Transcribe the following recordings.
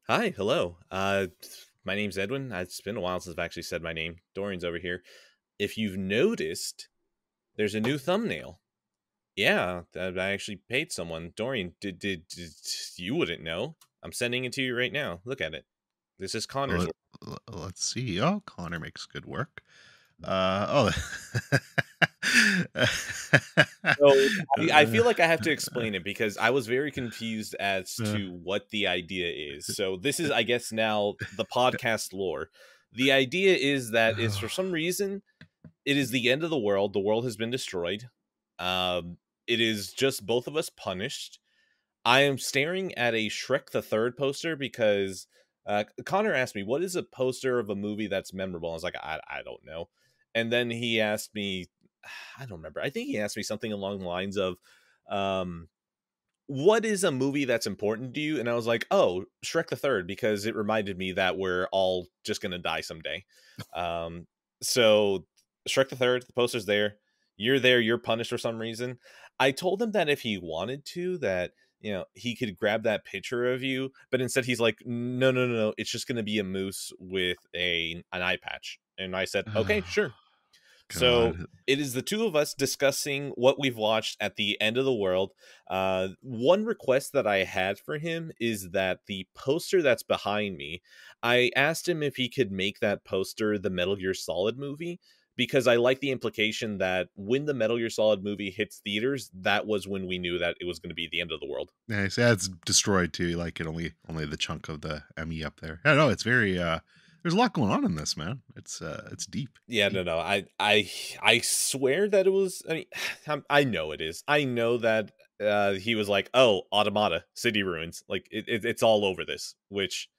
Hi, hello. My name's Edwin. It's been a while since I've actually said my name. Dorian's over here. If you've noticed, there's a new thumbnail. Yeah, I actually paid someone. Dorian, did you wouldn't know? I'm sending it to you right now. Look at it. This is Connor's Let, work. let's see. Oh, Connor makes good work. Oh, So I feel like I have to explain it because I was very confused as uh, to what the idea is. So this is, I guess, now the podcast lore. The idea is that is for some reason it is the end of the world. The world has been destroyed. It is just both of us punished. I am staring at a Shrek the Third poster because Connor asked me, "What is a poster of a movie that's memorable?" I was like, "I don't know." And then he asked me, I don't remember. I think he asked me something along the lines of, um, "What is a movie that's important to you?" And I was like, "Oh, Shrek the Third," because it reminded me that we're all just gonna die someday. Um, so Shrek the Third, the poster's there. You're there. You're punished for some reason. I told him that if he wanted to, that he could grab that picture of you, but instead he's like, "No, no, no, no. It's just gonna be a moose with an eye patch." And I said, "Okay, sure." So God. it is the two of us discussing what we've watched at the end of the world. One request that I had for him is that the poster that's behind me, I asked him if he could make that poster the Metal Gear Solid movie because I like the implication that when the Metal Gear Solid movie hits theaters, that was when we knew that it was going to be the end of the world. Nice. Yeah, it's destroyed too. You like it only the chunk of the ME up there. I know it's very there's a lot going on in this, man. It's deep. It's Yeah, deep. no, no. I swear that it was. I mean, I know it is. I know that he was like, "Oh, Automata, City Ruins." Like it's all over this. Which,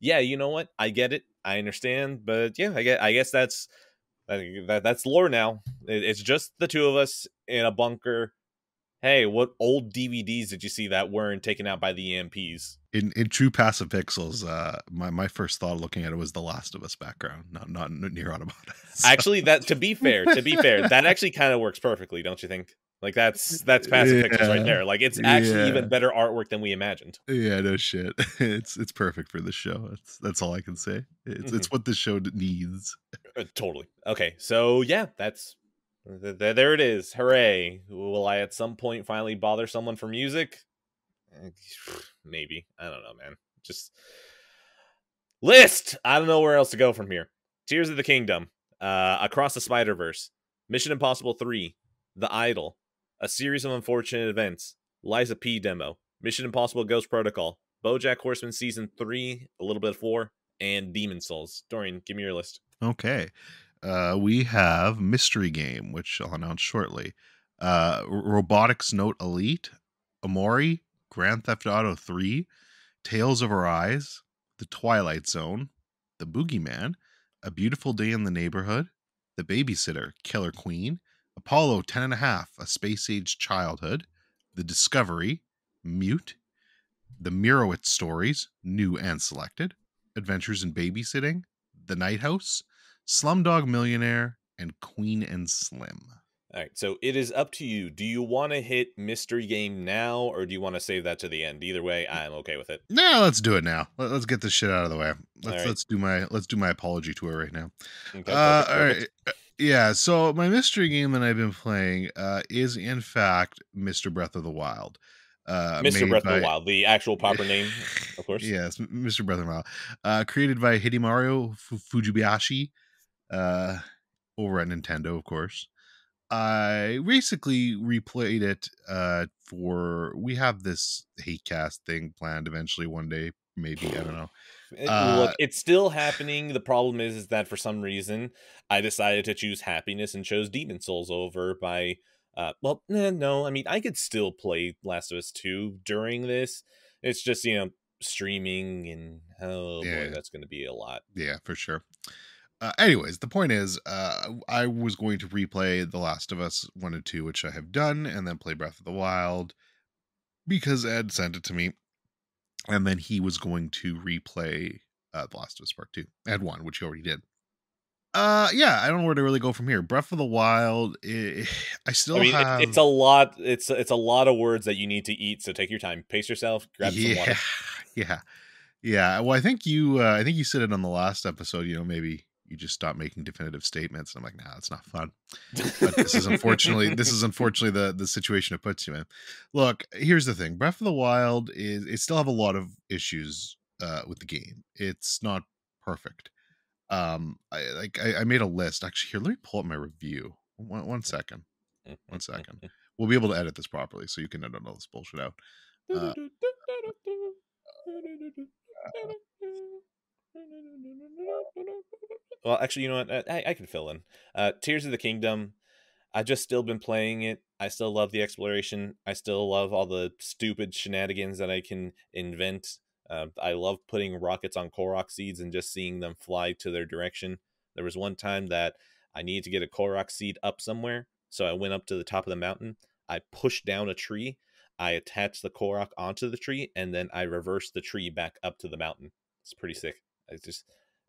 yeah, you know what? I get it. I understand. But yeah, I guess that's lore now. It's just the two of us in a bunker. Hey, what old DVDs did you see that weren't taken out by the EMPs? In true passive pixels, my first thought looking at it was the Last of Us background, not near Automata. So. Actually, that to be fair, that actually kind of works perfectly, don't you think? Like that's passive pixels right Yeah. there. Like it's actually even Yeah. better artwork than we imagined. Yeah, no shit. It's perfect for the show. That's all I can say. It's Mhm. what this show needs. Totally. Okay, so yeah, that's there it is. Hooray! Will I at some point finally bother someone for music? Eh, Maybe. I don't know, man. Just list. I don't know where else to go from here. Tears of the Kingdom, Across the Spiderverse, Mission Impossible 3, The Idol, A Series of Unfortunate Events, Liza P demo, Mission Impossible Ghost Protocol, BoJack Horseman Season 3, a little bit of 4, and Demon Souls. Dorian, give me your list. Okay. We have Mystery Game, which I'll announce shortly. Robotics Note Elite, Omori, Grand Theft Auto 3, Tales of Arise, The Twilight Zone, The Boogeyman, A Beautiful Day in the Neighborhood, The Babysitter, Killer Queen, Apollo 10 and a half, A Space Age Childhood, The Discovery, Mute, The Meyerowitz Stories, new and selected, Adventures in Babysitting, The Night House, Slumdog Millionaire, and Queen and Slim. All right, so it is up to you. Do you want to hit Mystery Game now, or do you want to save that to the end? Either way, I'm okay with it. Now let's do it now. Let's get this shit out of the way. All Let's right. do my apology tour right now. Okay, perfect, All perfect. right. Yeah, so my mystery game that I've been playing is in fact Mr. Breath of the Wild. Mr. Made Breath of the by Wild, the actual proper name, of course. yes, Mr. Breath of the Wild. Created by Hidemaru Fujibayashi, uh over at Nintendo, of course. I basically replayed it for we have this hate cast thing planned eventually one day, maybe, I don't know. Look, Uh it's still happening. The problem is that for some reason I decided to choose happiness and chose Demon Souls over by. Well, no. I mean, I could still play Last of Us 2 during this. It's just streaming and oh boy, yeah, that's going to be a lot. yeah, for sure. Anyways, the point is, I was going to replay The Last of Us 1 and 2, which I have done, and then play Breath of the Wild because Ed sent it to me. And then he was going to replay The Last of Us Part 2. Ed 1, which he already did. Yeah, I don't know where to really go from here. Breath of the Wild, I I still mean, it's have. a lot. It's a lot of words that you need to eat. So take your time, pace yourself, grab some Yeah, water. yeah. Yeah, well, I think you said it on the last episode. Maybe you just stop making definitive statements. I'm like, nah, it's not fun. But this is unfortunately the situation it puts you in. Look, here's the thing: Breath of the Wild is it still have a lot of issues with the game. It's not perfect. I made a list actually. Here, let me pull up my review. One second. One second. We'll be able to edit this properly, so you can edit all this bullshit out. Uh, Well, actually, you know what? I can fill in. Tears of the Kingdom. I've just still been playing it. I still love the exploration. I still love all the stupid shenanigans that I can invent. I love putting rockets on Korok seeds and just seeing them fly to their direction. There was one time that I needed to get a Korok seed up somewhere, so I went up to the top of the mountain. I pushed down a tree. I attached the Korok onto the tree, and then I reversed the tree back up to the mountain. It's pretty sick.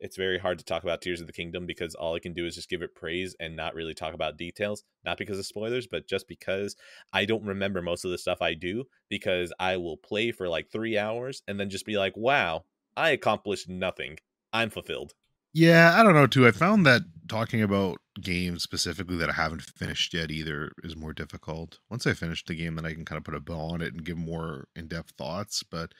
It's very hard to talk about Tears of the Kingdom because all I can do is just give it praise and not really talk about details. Not because of spoilers, but just because I don't remember most of the stuff I do, because I will play for like 3 hours and then just be like, wow, I accomplished nothing. I'm fulfilled. Yeah, I don't know too. I found that talking about games specifically that I haven't finished yet either is more difficult. Once I finish the game, then I can kind of put a bow on it and give more in-depth thoughts. But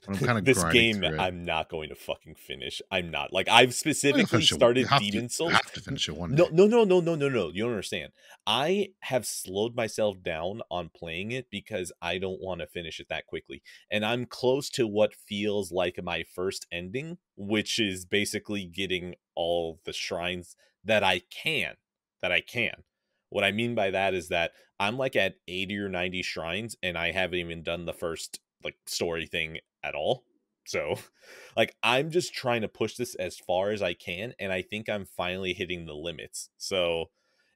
when I'm kind of This grinding game, through it, I'm not going to fucking finish. I'm not. Like, I've you'll specifically finish it. You started have to. Demon You Souls. have to finish it one No, day. no, no, no, no, no, no. You don't understand. I have slowed myself down on playing it because I don't want to finish it that quickly. And I'm close to what feels like my first ending, which is basically getting all the shrines that I can. That I can. What I mean by that is that I'm like at 80 or 90 shrines and I haven't even done the first like story thing at all. So, like, I'm just trying to push this as far as I can, and I think I'm finally hitting the limits. So,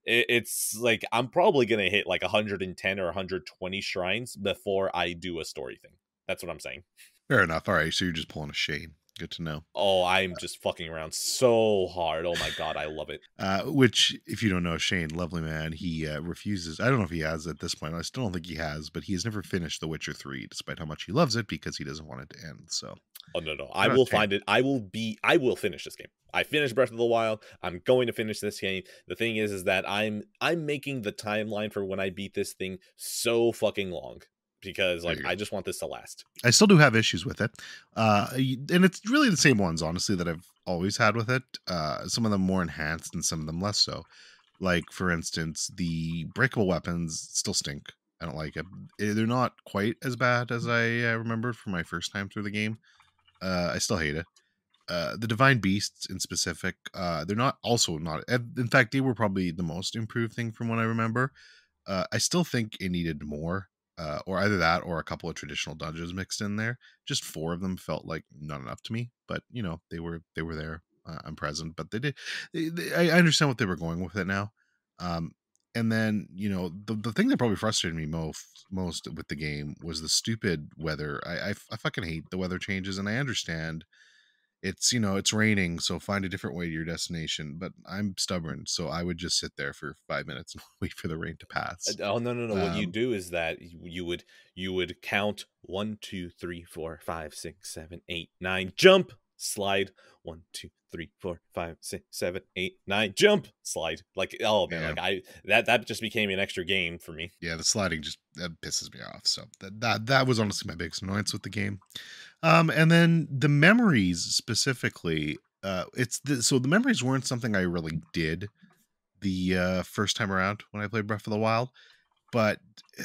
it's like I'm probably gonna hit like 110 or 120 shrines before I do a story thing. That's what I'm saying. Fair enough. All right, so you're just pulling a Shane. Good to know. Oh, I'm just fucking around so hard. Oh my god, I love it. Which, if you don't know, Shane, lovely man, he refuses. I don't know if he has at this point. I still don't think he has, but he has never finished The Witcher 3, despite how much he loves it, because he doesn't want it to end. So, Oh no, I shout out will to him. find it. I will finish this game. I finished Breath of the Wild. I'm going to finish this game. The thing is that I'm making the timeline for when I beat this thing so fucking long because There like you go. I just want this to last. I still do have issues with it. And it's really the same ones, honestly, that I've always had with it. Some of them more enhanced and some of them less so. Like, for instance, the breakable weapons still stink. I don't like it. They're not quite as bad as I remembered from my first time through the game. I still hate it. The divine beasts in specific, they're not. In fact, they were probably the most improved thing from what I remember. I still think it needed more, or either that or a couple of traditional dungeons mixed in there. Just four of them felt like not enough to me, but they were there. I'm present, but they did. I understand what they were going with it now. Um, and then the thing that probably frustrated me most with the game was the stupid weather. I fucking hate the weather changes, and I understand it's raining, so find a different way to your destination. But I'm stubborn, so I would just sit there for 5 minutes and wait for the rain to pass. Oh no, no, no! What you Um, do is that you would count 1, 2, 3, 4, 5, 6, 7, 8, 9, jump, slide. 1, 2, 3, 4, 5, 6, 7, 8, 9, jump, slide. Like oh man, yeah, like I that just became an extra game for me. yeah, the sliding just that pisses me off. So that was honestly my biggest annoyance with the game. And then the memories specifically, so the memories weren't something I really did the first time around when I played Breath of the Wild, but uh,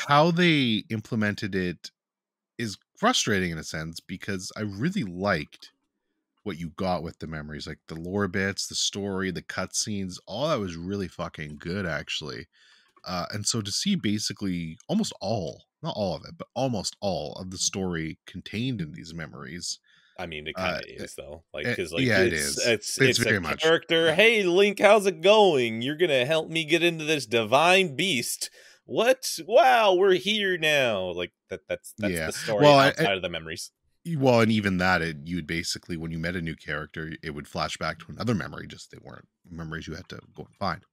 how they implemented it is frustrating in a sense because I really liked what you got with the memories, like the lore bits, the story, the cutscenes, all that was really fucking good actually. And so to see basically almost all, not all of it, but almost all of the story contained in these memories, I mean, it kind uh, of is though, like because like yeah, it it's is. it's It's it's a very much. character. Hey, Link, how's it going? You're gonna help me get into this divine beast. What? Wow, we're here now. Like that's Yeah. the story Well, outside of the memories. well, and even that, you would basically, when you met a new character, it would flash back to another memory. Just they weren't memories you had to go and find.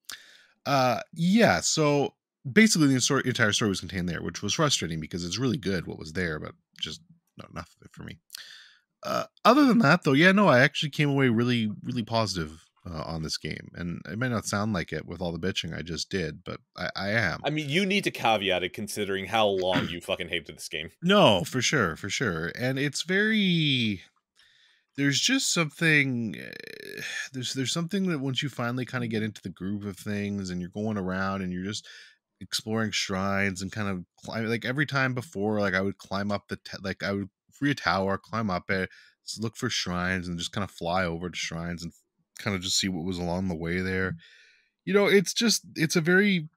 Yeah. So basically, the entire story was contained there, which was frustrating because it's really good what was there, but just not enough of it for me. Other than that, though, yeah, no, I actually came away really, really positive on this game, and it might not sound like it with all the bitching I just did, but I am. I mean, you need to caveat it considering how long you fucking hated this game. No, for sure, for sure, and it's very. There's just something. There's something that once you finally kind of get into the groove of things, and you're going around, and you're just exploring shrines and kind of climb, like every time before, like I would climb up like I would free a tower, climb up it, look for shrines, and just kind of fly over to shrines and kind of just see what was along the way there. It's a very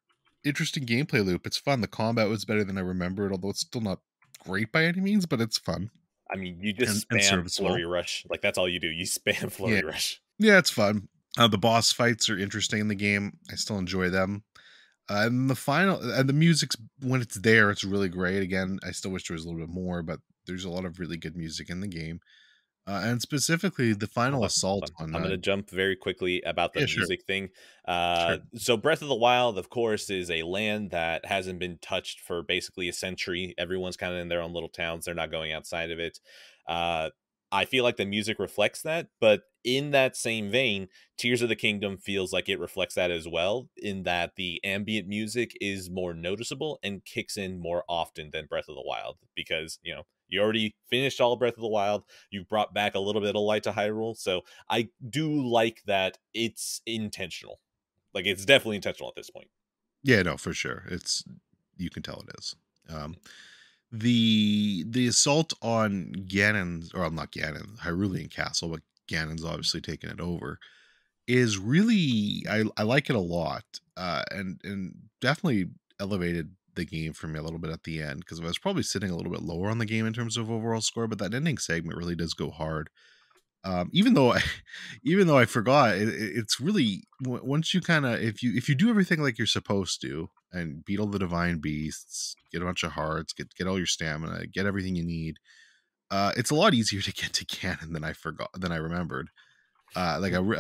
interesting gameplay loop. It's fun. The combat was better than I remembered, although it's still not great by any means, but it's fun I mean, you just and spam serviceable. Flurry Rush. Like, that's all you do. You spam Yeah, Flurry Rush. yeah, it's fun. The boss fights are interesting in the game. I still enjoy them. And the music's, when it's there, it's really great. Again, I still wish there was a little bit more, but there's a lot of really good music in the game. And specifically, the final Hold on, hold assault on. on. I'm gonna jump very quickly about the Yeah, sure, music thing. sure. So Breath of the Wild, of course, is a land that hasn't been touched for basically a century. Everyone's kind of in their own little towns. They're not going outside of it. Uh, I feel like the music reflects that, but in that same vein, Tears of the Kingdom feels like it reflects that as well, in that the ambient music is more noticeable and kicks in more often than Breath of the Wild because, you already finished all Breath of the Wild. You brought back a little bit of light to Hyrule. So I do like that it's intentional. Like, it's definitely intentional at this point. Yeah, no, for sure. You can tell it is. The assault on Ganon's, or not Ganon, Hyrulean Castle, but Ganon's obviously taken it over, is really, I like it a lot, and definitely elevated the game for me a little bit at the end, because I was probably sitting a little bit lower on the game in terms of overall score, but that ending segment really does go hard. Even though I, even though I forgot, it's really once you kind of, if you do everything like you're supposed to and beat all the divine beasts, get a bunch of hearts, get all your stamina, get everything you need. It's a lot easier to get to Ganon than I remembered. I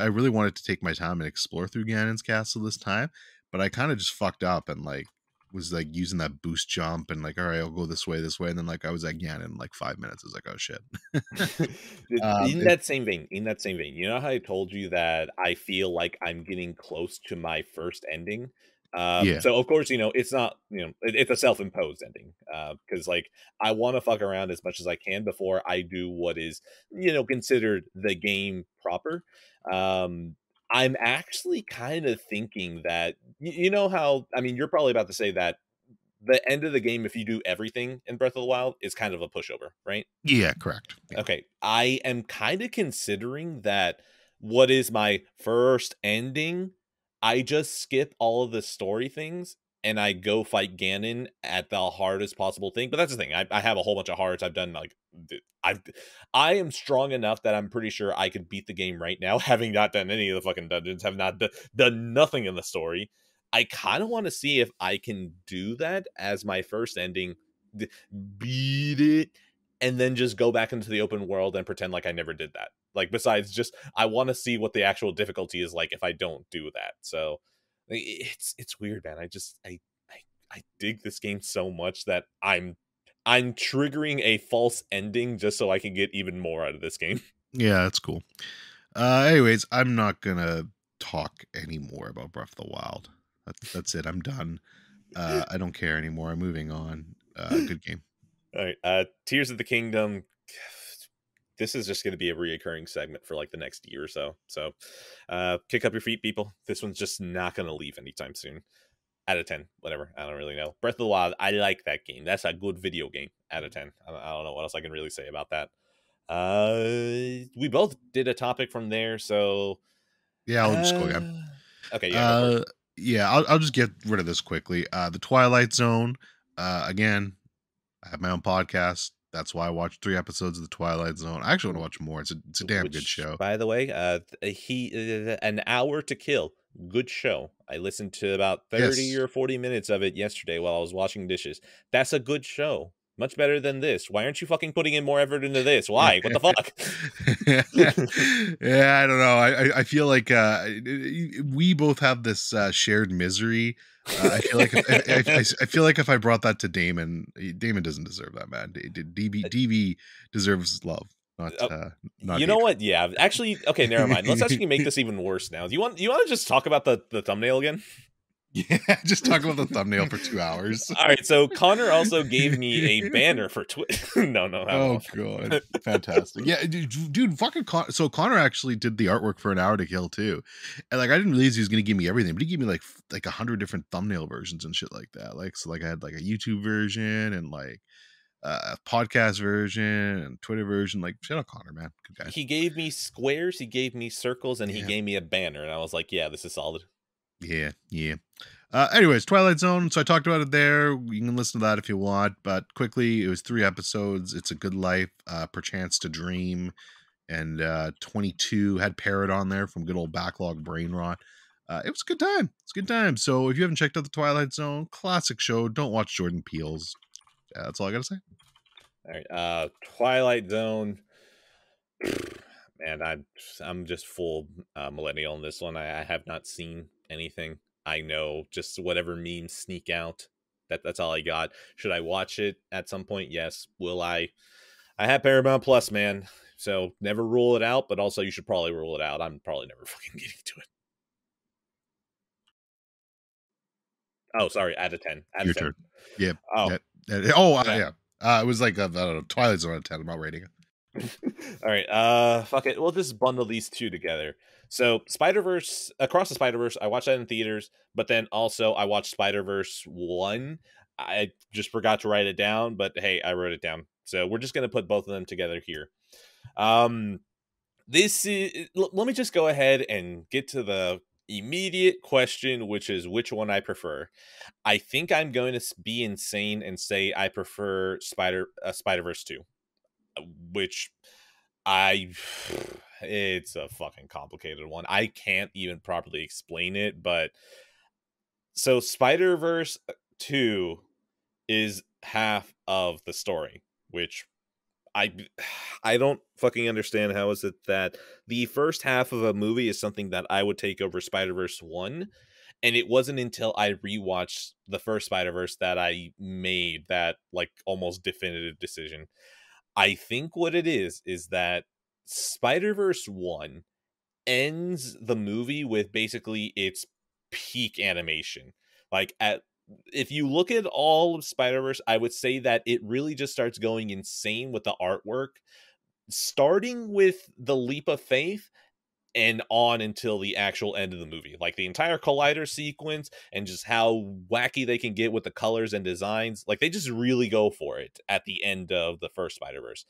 really wanted to take my time and explore through Ganon's castle this time, but I kind of just fucked up and like was like using that boost jump and like, all right, I'll go this way, and then like I was at Ganon in like 5 minutes. I was like, oh shit. In It, that same vein, you know how I told you that I feel like I'm getting close to my first ending? yeah, So of course, it's not, it's a self-imposed ending. Because like I want to fuck around as much as I can before I do what is, considered the game proper. Um, I'm actually kind of thinking that you know how, I mean, you're probably about to say that the end of the game, if you do everything in Breath of the Wild, is kind of a pushover, right? yeah, correct. Yeah. Okay, I am kind of considering that what is my first ending, I just skip all of the story things and I go fight Ganon at the hardest possible thing. But that's the thing. I have a whole bunch of hearts. I've done like I've I am strong enough that I'm pretty sure I could beat the game right now, having not done any of the fucking dungeons, have not done nothing in the story. I kind of want to see if I can do that as my first ending, beat it, and then just go back into the open world and pretend like I never did that. Like, besides just, I want to see what the actual difficulty is like if I don't do that. So it's weird, man. I dig this game so much that I'm triggering a false ending just so I can get even more out of this game. Yeah, that's cool. Anyways, I'm not gonna talk anymore about Breath of the Wild. That's it. I'm done. I don't care anymore. I'm moving on. Good game. All right, Tears of the Kingdom. This is just going to be a reoccurring segment for like the next year or so. So, kick up your feet, people. This one's just not going to leave anytime soon. Out of 10, whatever. I don't really know. Breath of the Wild, I like that game. That's a good video game. Out of 10. I don't know what else I can really say about that. We both did a topic from there, so Yeah, I'll just go again. okay, yeah, go for it. Yeah, I'll just get rid of this quickly. The Twilight Zone. Again, I have my own podcast. That's why I watched 3 episodes of the Twilight Zone. I actually want to watch more. It's a damn good show. By the way, an hour to kill. Good show. I listened to about 30 Yes. or 40 minutes of it yesterday while I was washing dishes. That's a good show. Much better than this. Why aren't you fucking putting in more effort into this? Why? What the fuck? Yeah, I don't know. I feel like we both have this shared misery. I feel like I feel like if I brought that to Damon doesn't deserve that, man. DB deserves love. not you know hatred. what? Yeah, actually, okay, never mind. Let's actually make this even worse now. You want to just talk about the thumbnail again? Yeah, just talk about the thumbnail for 2 hours. All right, so Connor also gave me a banner for Twitch. No, I Oh won't. god, fantastic! Yeah, dude, fucking so Connor actually did the artwork for An Hour to Kill too, and like I didn't realize he was gonna give me everything, but he gave me like 100 different thumbnail versions and shit like that. Like so, like I had like a YouTube version and like a podcast version and Twitter version. Like shout out Connor, man, good guy. He gave me squares, he gave me circles, and he Yeah, gave me a banner, and I was like, yeah, this is solid. yeah. Anyways, Twilight Zone. So I talked about it there. You can listen to that if you want. But quickly, it was 3 episodes. It's a Good Life, Perchance to Dream, and 22 had Parrot on there from good old Backlog Brain Rot. It was a good time. It's a good time. So if you haven't checked out the Twilight Zone, classic show. Don't watch Jordan Peele's. Yeah, that's all I gotta say. All right, Twilight Zone. Man, I'm just full millennial in this one. I have not seen anything. I know just whatever memes sneak out. That's all I got. Should I watch it at some point? Yes. Will I? I have Paramount Plus, man. So never rule it out, but also you should probably rule it out. I'm probably never fucking getting to it. Oh, sorry. Out of 10. Out Your of 10. turn. Yeah. Oh. Yeah. It was like a Twilight Zone out of 10. I'm not rating it. All right, fuck it. We'll just bundle these two together. So Spiderverse, Across the Spiderverse, I watched that in theaters, but then also I watched Spiderverse 1. I just forgot to write it down, but hey, I wrote it down. So we're just gonna put both of them together here. This is let me just go ahead and get to the immediate question, which is which one I prefer. I think I'm going to be insane and say I prefer Spiderverse 2, which it's a fucking complicated one. I can't even properly explain it, but so Spider-Verse 2 is half of the story, which I I don't fucking understand. How is it that the first half of a movie is something that I would take over Spider-Verse 1, and it wasn't until I rewatched the first Spider-Verse that I made that like almost definitive decision. I think what it is that Spider-Verse 1 ends the movie with basically its peak animation. Like if you look at all of Spider-Verse, I would say that it really just starts going insane with the artwork, starting with the leap of faith and on until the actual end of the movie. Like the entire collider sequence and just how wacky they can get with the colors and designs. Like they just really go for it at the end of the first Spider-Verse.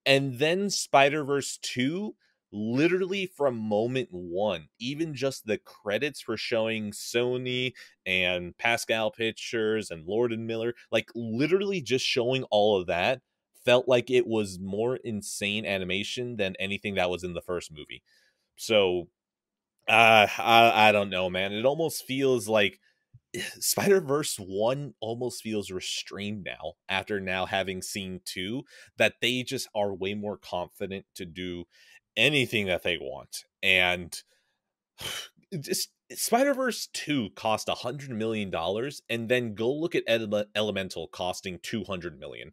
And then Spider-Verse 2, literally from moment 1, even just the credits for showing Sony and Pascal Pictures and Lord and Miller, like literally just showing all of that felt like it was more insane animation than anything that was in the first movie. So I don't know, man. It almost feels like Spider-Verse 1 almost feels restrained now after now having seen 2, that they just are way more confident to do anything that they want. And just Spider-Verse 2 cost $100 million, and then go look at Elemental costing $200 million.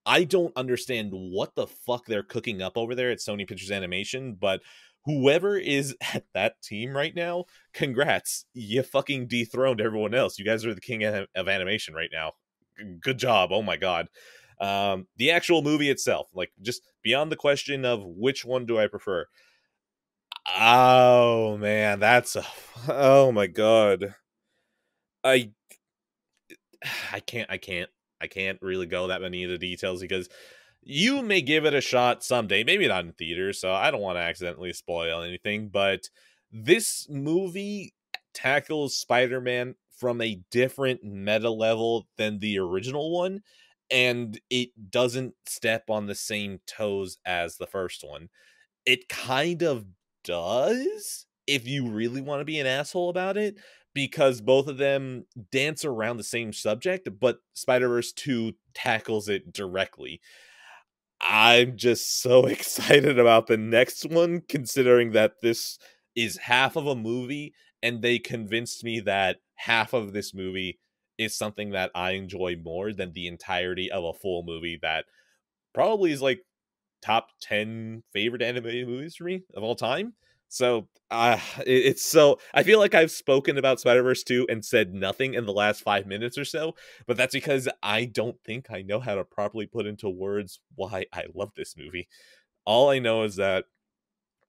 I don't understand what the fuck they're cooking up over there at Sony Pictures Animation, but whoever is at that team right now, congrats. You fucking dethroned everyone else. You guys are the king of animation right now. Good job. Oh my god. The actual movie itself, like just beyond the question of which one do I prefer. Oh man, oh my god. I can't really go that many of the details because you may give it a shot someday, maybe not in theaters, so I don't want to accidentally spoil anything, but this movie tackles Spider-Man from a different meta level than the original one, and it doesn't step on the same toes as the first one. It kind of does, if you really want to be an asshole about it, because both of them dance around the same subject, but Spider-Verse 2 tackles it directly. I'm just so excited about the next one, considering that this is half of a movie, and they convinced me that half of this movie is something that I enjoy more than the entirety of a full movie that probably is like top 10 favorite animated movies for me of all time. So it's so, I feel like I've spoken about Spider-Verse 2 and said nothing in the last 5 minutes or so, but that's because I don't think I know how to properly put into words why I love this movie. All I know is that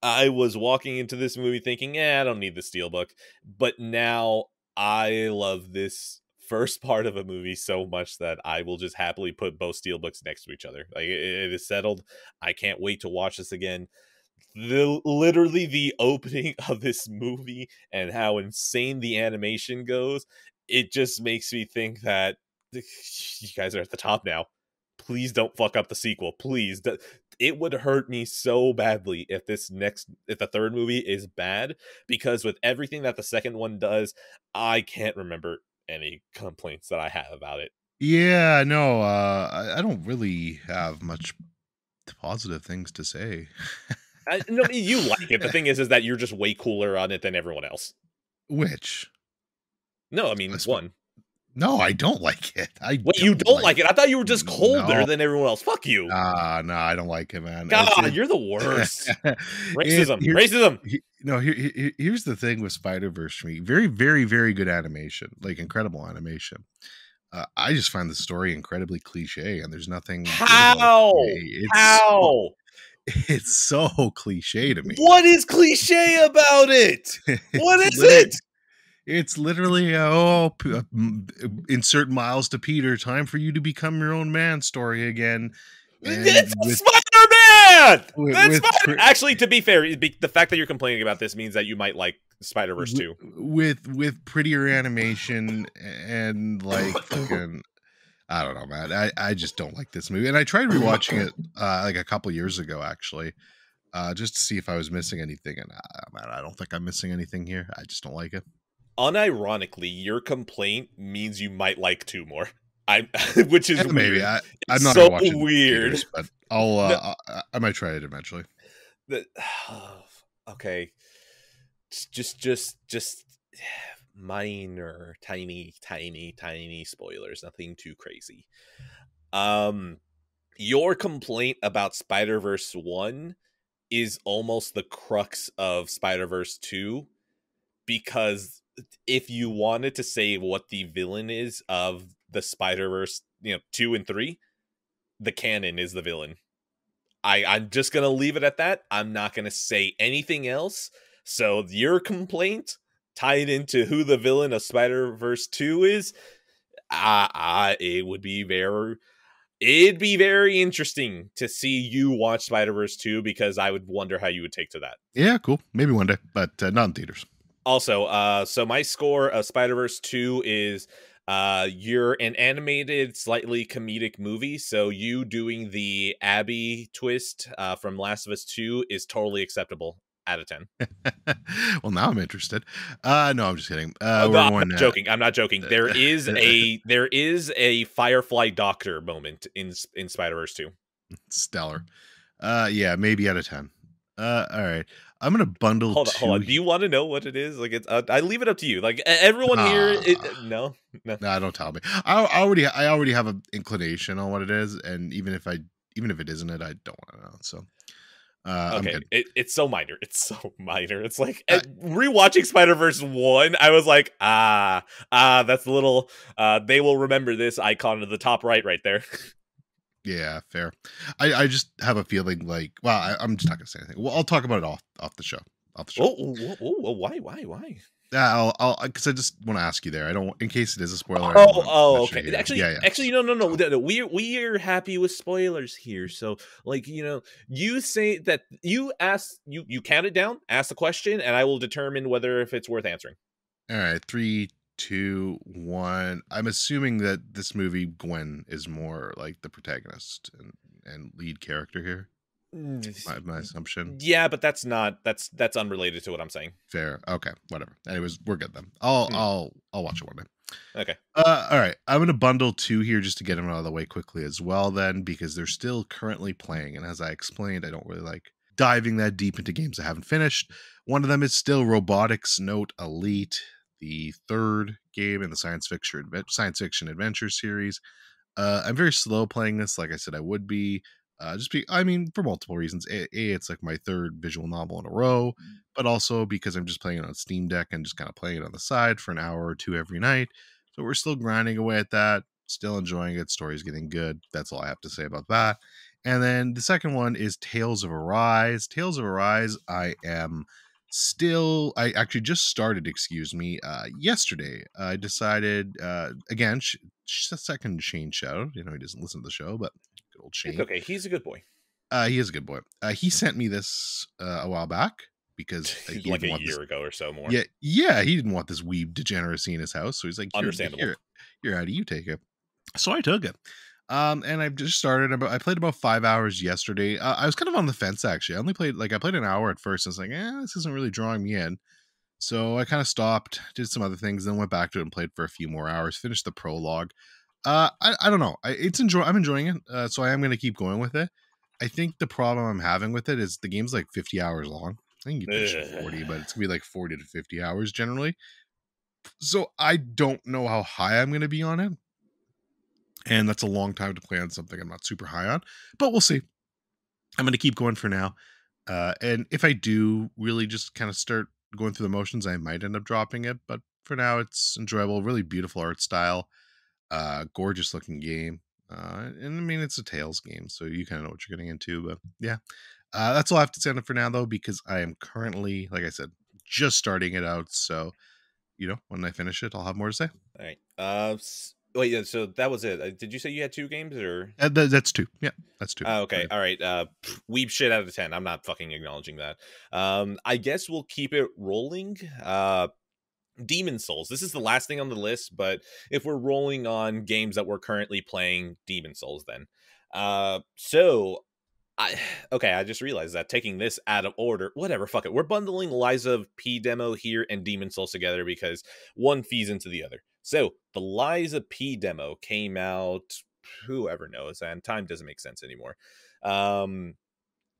I was walking into this movie thinking, I don't need the Steelbook. But now I love this first part of a movie so much that I will just happily put both Steelbooks next to each other. Like, it is settled. I can't wait to watch this again. Literally the opening of this movie and how insane the animation goes, it just makes me think that you guys are at the top now. Please don't fuck up the sequel. Please. It would hurt me so badly if if the third movie is bad, because with everything that the second one does, I can't remember any complaints that I have about it. Yeah, no, I don't really have much positive things to say. No, you like it. The thing is that you're just way cooler on it than everyone else. Which? No, I mean, one. No, I don't like it. Wait, you don't like it? I thought you were just colder than everyone else. Fuck you. No, I don't like it, man. God, you're the worst. Racism. Here's the thing with Spider-Verse for me. Very, very, very good animation. Like, incredible animation. I just find the story incredibly cliche, and there's nothing. How? It's so cliche to me. What is cliche about it? What is it? It's literally insert Miles to Peter, time for you to become your own man story again. It's Spider-Man! Actually, to be fair, the fact that you're complaining about this means that you might like Spider-Verse 2. With prettier animation and like fucking, I don't know, man. I just don't like this movie. And I tried rewatching it like a couple years ago, actually, just to see if I was missing anything. And man, I don't think I'm missing anything here. I just don't like it. Unironically, your complaint means you might like 2 more. Which is maybe weird. I'm not so watching weird, theaters, but I might try it eventually. Okay, just minor, tiny spoilers. Nothing too crazy. Your complaint about Spider-Verse 1 is almost the crux of Spider-Verse 2, because if you wanted to say what the villain is of the Spider-Verse, 2 and 3, the canon is the villain. I'm just gonna leave it at that. I'm not gonna say anything else. So your complaint tied into who the villain of Spider-Verse 2 is, it'd be very interesting to see you watch Spider-Verse 2, because I would wonder how you would take to that. Yeah, cool. Maybe one day, but not in theaters. Also, so my score of Spider-Verse 2 is you're an animated, slightly comedic movie, so you doing the Abby twist from Last of Us 2 is totally acceptable out of 10. Well, now I'm interested. No, I'm just kidding. I'm not joking. There is a Firefly Doctor moment in Spider-Verse 2. Stellar. Yeah, maybe out of 10. All right. I'm gonna bundle. Hold on. Do you want to know what it is? Like, it's I leave it up to you. Like, everyone here, no. Don't tell me. I already have an inclination on what it is, and even if it isn't it, I don't want to know. So, okay, it's so minor. It's so minor. It's like rewatching Spider-Verse 1. I was like, that's the little. They will remember this icon at the top right there. Yeah, fair. I just have a feeling like, well, I'm just not gonna say anything. Well, I'll talk about it off the show. Oh, why? I'll because I just want to ask you there. I don't, in case it is a spoiler. Okay. Actually, no. We are happy with spoilers here. So, like, you say that you count it down, ask the question, and I will determine whether if it's worth answering. All right, 3, 2, 1. I'm assuming that this movie, Gwen, is more like the protagonist and lead character here. My assumption. Yeah, but that's unrelated to what I'm saying. Fair. Okay. Whatever. Anyways, we're good then. I'll watch it one day. Okay. All right. I'm gonna bundle 2 here just to get them out of the way quickly as well, then, because they're still currently playing, and as I explained, I don't really like diving that deep into games I haven't finished. One of them is still Robitics Note Elite, the 3rd game in the science fiction adventure series. I'm very slow playing this, like I said I would be. I mean, for multiple reasons. It's like my third visual novel in a row, but also because I'm just playing it on Steam Deck and just kind of playing it on the side for an hour or two every night. So we're still grinding away at that, still enjoying it. Story's getting good. That's all I have to say about that. And then the second one is Tales of Arise. Tales of Arise, I actually just started, yesterday. I decided, again, second Shane shout out. He doesn't listen to the show, but good old It's Shane. okay. He's a good boy. He is a good boy. He sent me this a while back because he Like didn't a want this. year ago or so more. Yeah, he didn't want this weeb degeneracy in his house, so he's like, Understandable. Here, how do you take it? So I took it. And I've just started. I played about 5 hours yesterday. I was kind of on the fence actually. I played an hour at first. And I was like, this isn't really drawing me in. So I kind of stopped, did some other things, then went back to it and played for a few more hours. Finished the prologue. I don't know. I'm enjoying it. So I am going to keep going with it. I think the problem I'm having with it is the game's like 50 hours long. I think you finish in 40, but it's gonna be like 40 to 50 hours generally. So I don't know how high I'm gonna be on it. And that's a long time to play on something I'm not super high on. But we'll see. I'm gonna keep going for now. And if I do really just kind of start going through the motions, I might end up dropping it. But for now, it's enjoyable, really beautiful art style, gorgeous looking game. And I mean, it's a Tales game, so you kind of know what you're getting into. But yeah, that's all I have to say on it for now, though, because I am currently, like I said, just starting it out. So, when I finish it, I'll have more to say. All right. Wait, yeah, so that was it. Did you say you had 2 games or? That's 2. Yeah, that's 2. Okay. All right. Weeb shit out of 10. I'm not fucking acknowledging that. I guess we'll keep it rolling. Demon Souls. This is the last thing on the list, but if we're rolling on games that we're currently playing, Demon Souls then. So I just realized that taking this out of order, whatever, fuck it. We're bundling Liza P demo here and Demon Souls together because one feeds into the other. So the Liza P demo came out, whoever knows, and time doesn't make sense anymore.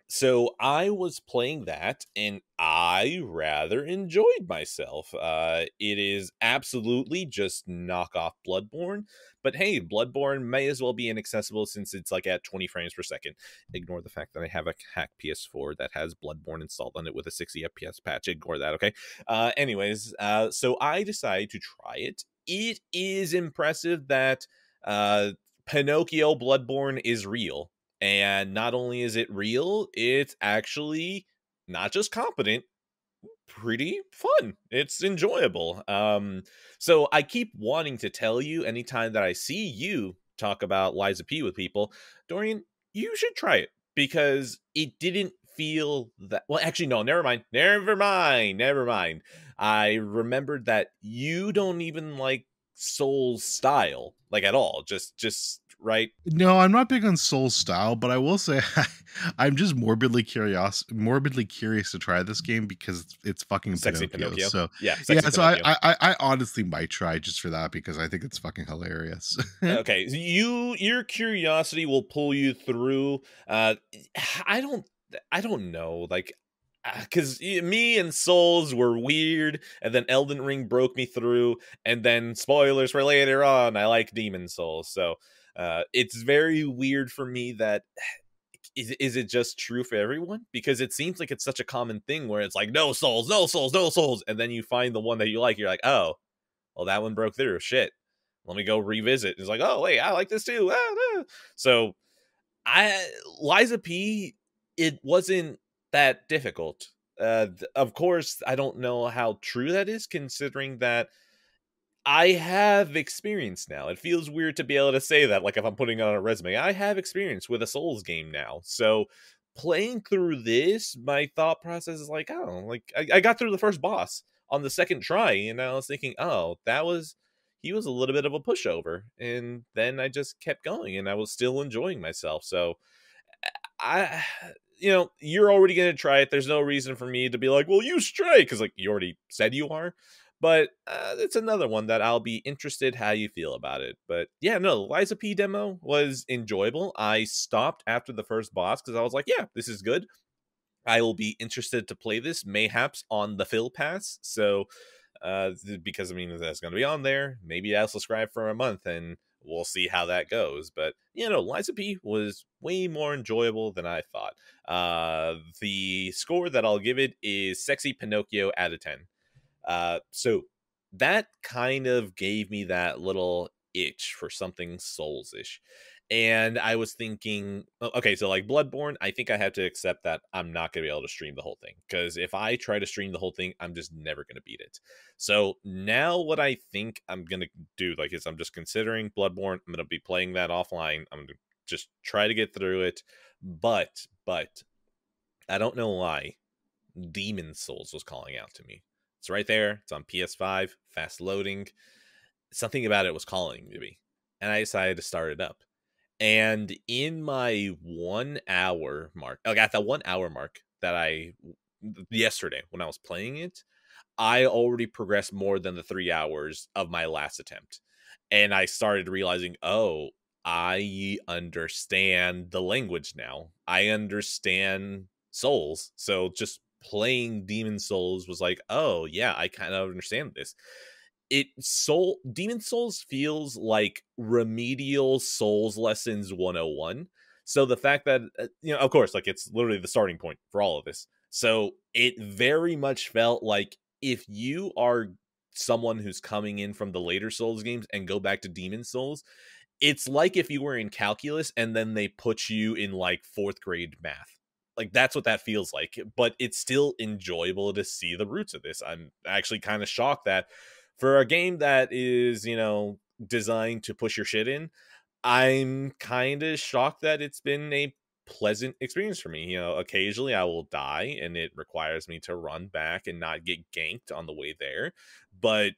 So I was playing that and I rather enjoyed myself. It is absolutely just knockoff Bloodborne, but hey, Bloodborne may as well be inaccessible since it's like at 20 frames per second. Ignore the fact that I have a hack PS4 that has Bloodborne installed on it with a 60 FPS patch. Ignore that, okay? Anyways, so I decided to try it. It is impressive that Pinocchio Bloodborne is real. And not only is it real, it's actually not just competent, pretty fun. It's enjoyable. So I keep wanting to tell you anytime that I see you talk about Liza P with people, Dorian, you should try it because it didn't feel that well. Actually, no, never mind. I remembered that you don't even like Soul's style, like at all. Just right. No, I'm not big on Soul style, but I will say I'm just morbidly curious to try this game because it's fucking Sexy Pinocchio. So yeah, so I honestly might try just for that because I think it's fucking hilarious. Okay, so your curiosity will pull you through. I don't know, like, because me and Souls were weird, and then Elden Ring broke me through, and then spoilers for later on, I like Demon Souls. So it's very weird for me that is it just true for everyone? Because it seems like it's such a common thing where it's like no souls, and then you find the one that you like, you're like, oh, well, that one broke through. Shit, let me go revisit. It's like, oh wait, I like this too. So Liza P, it wasn't that difficult. Of course, I don't know how true that is, considering that I have experience now. It feels weird to be able to say that, like if I'm putting it on a resume. I have experience with a Souls game now. So playing through this, my thought process is like, oh, like I got through the first boss on the second try, and I was thinking, oh, he was a little bit of a pushover. And then I just kept going and I was still enjoying myself. So I you're already gonna try it. There's no reason for me to be like, well, you stray, because like you already said you are. But it's another one that I'll be interested how you feel about it. But yeah, no, Liza P demo was enjoyable. I stopped after the first boss because I was like, yeah, this is good. I will be interested to play this, mayhaps on the Phil Pass. So because I mean, that's going to be on there. Maybe I'll subscribe for a month and we'll see how that goes. But Liza P was way more enjoyable than I thought. The score that I'll give it is Sexy Pinocchio out of 10. So that kind of gave me that little itch for something Souls-ish. And I was thinking, okay, so like Bloodborne, I think I have to accept that I'm not going to be able to stream the whole thing. Because if I try to stream the whole thing, I'm just never going to beat it. So now what I think I'm going to do, like, is I'm just considering Bloodborne. I'm going to be playing that offline. I'm going to just try to get through it. But I don't know why Demon Souls was calling out to me. It's right there. It's on PS5, fast loading. Something about it was calling to me. And I decided to start it up. And in my 1 hour mark, like at the 1 hour mark that yesterday when I was playing it, I already progressed more than the 3 hours of my last attempt. And I started realizing, oh, I understand the language now. I understand Souls. So just playing Demon Souls was like, oh yeah, I kind of understand this. Demon Souls feels like remedial Souls lessons 101. So the fact that of course, like, it's literally the starting point for all of this. So it very much felt like if you are someone who's coming in from the later Souls games and go back to Demon Souls, it's like if you were in calculus and then they put you in like 4th grade math. Like, that's what that feels like. But it's still enjoyable to see the roots of this. I'm actually kind of shocked that for a game that is, designed to push your shit in, I'm kind of shocked that it's been a pleasant experience for me. Occasionally I will die and it requires me to run back and not get ganked on the way there. But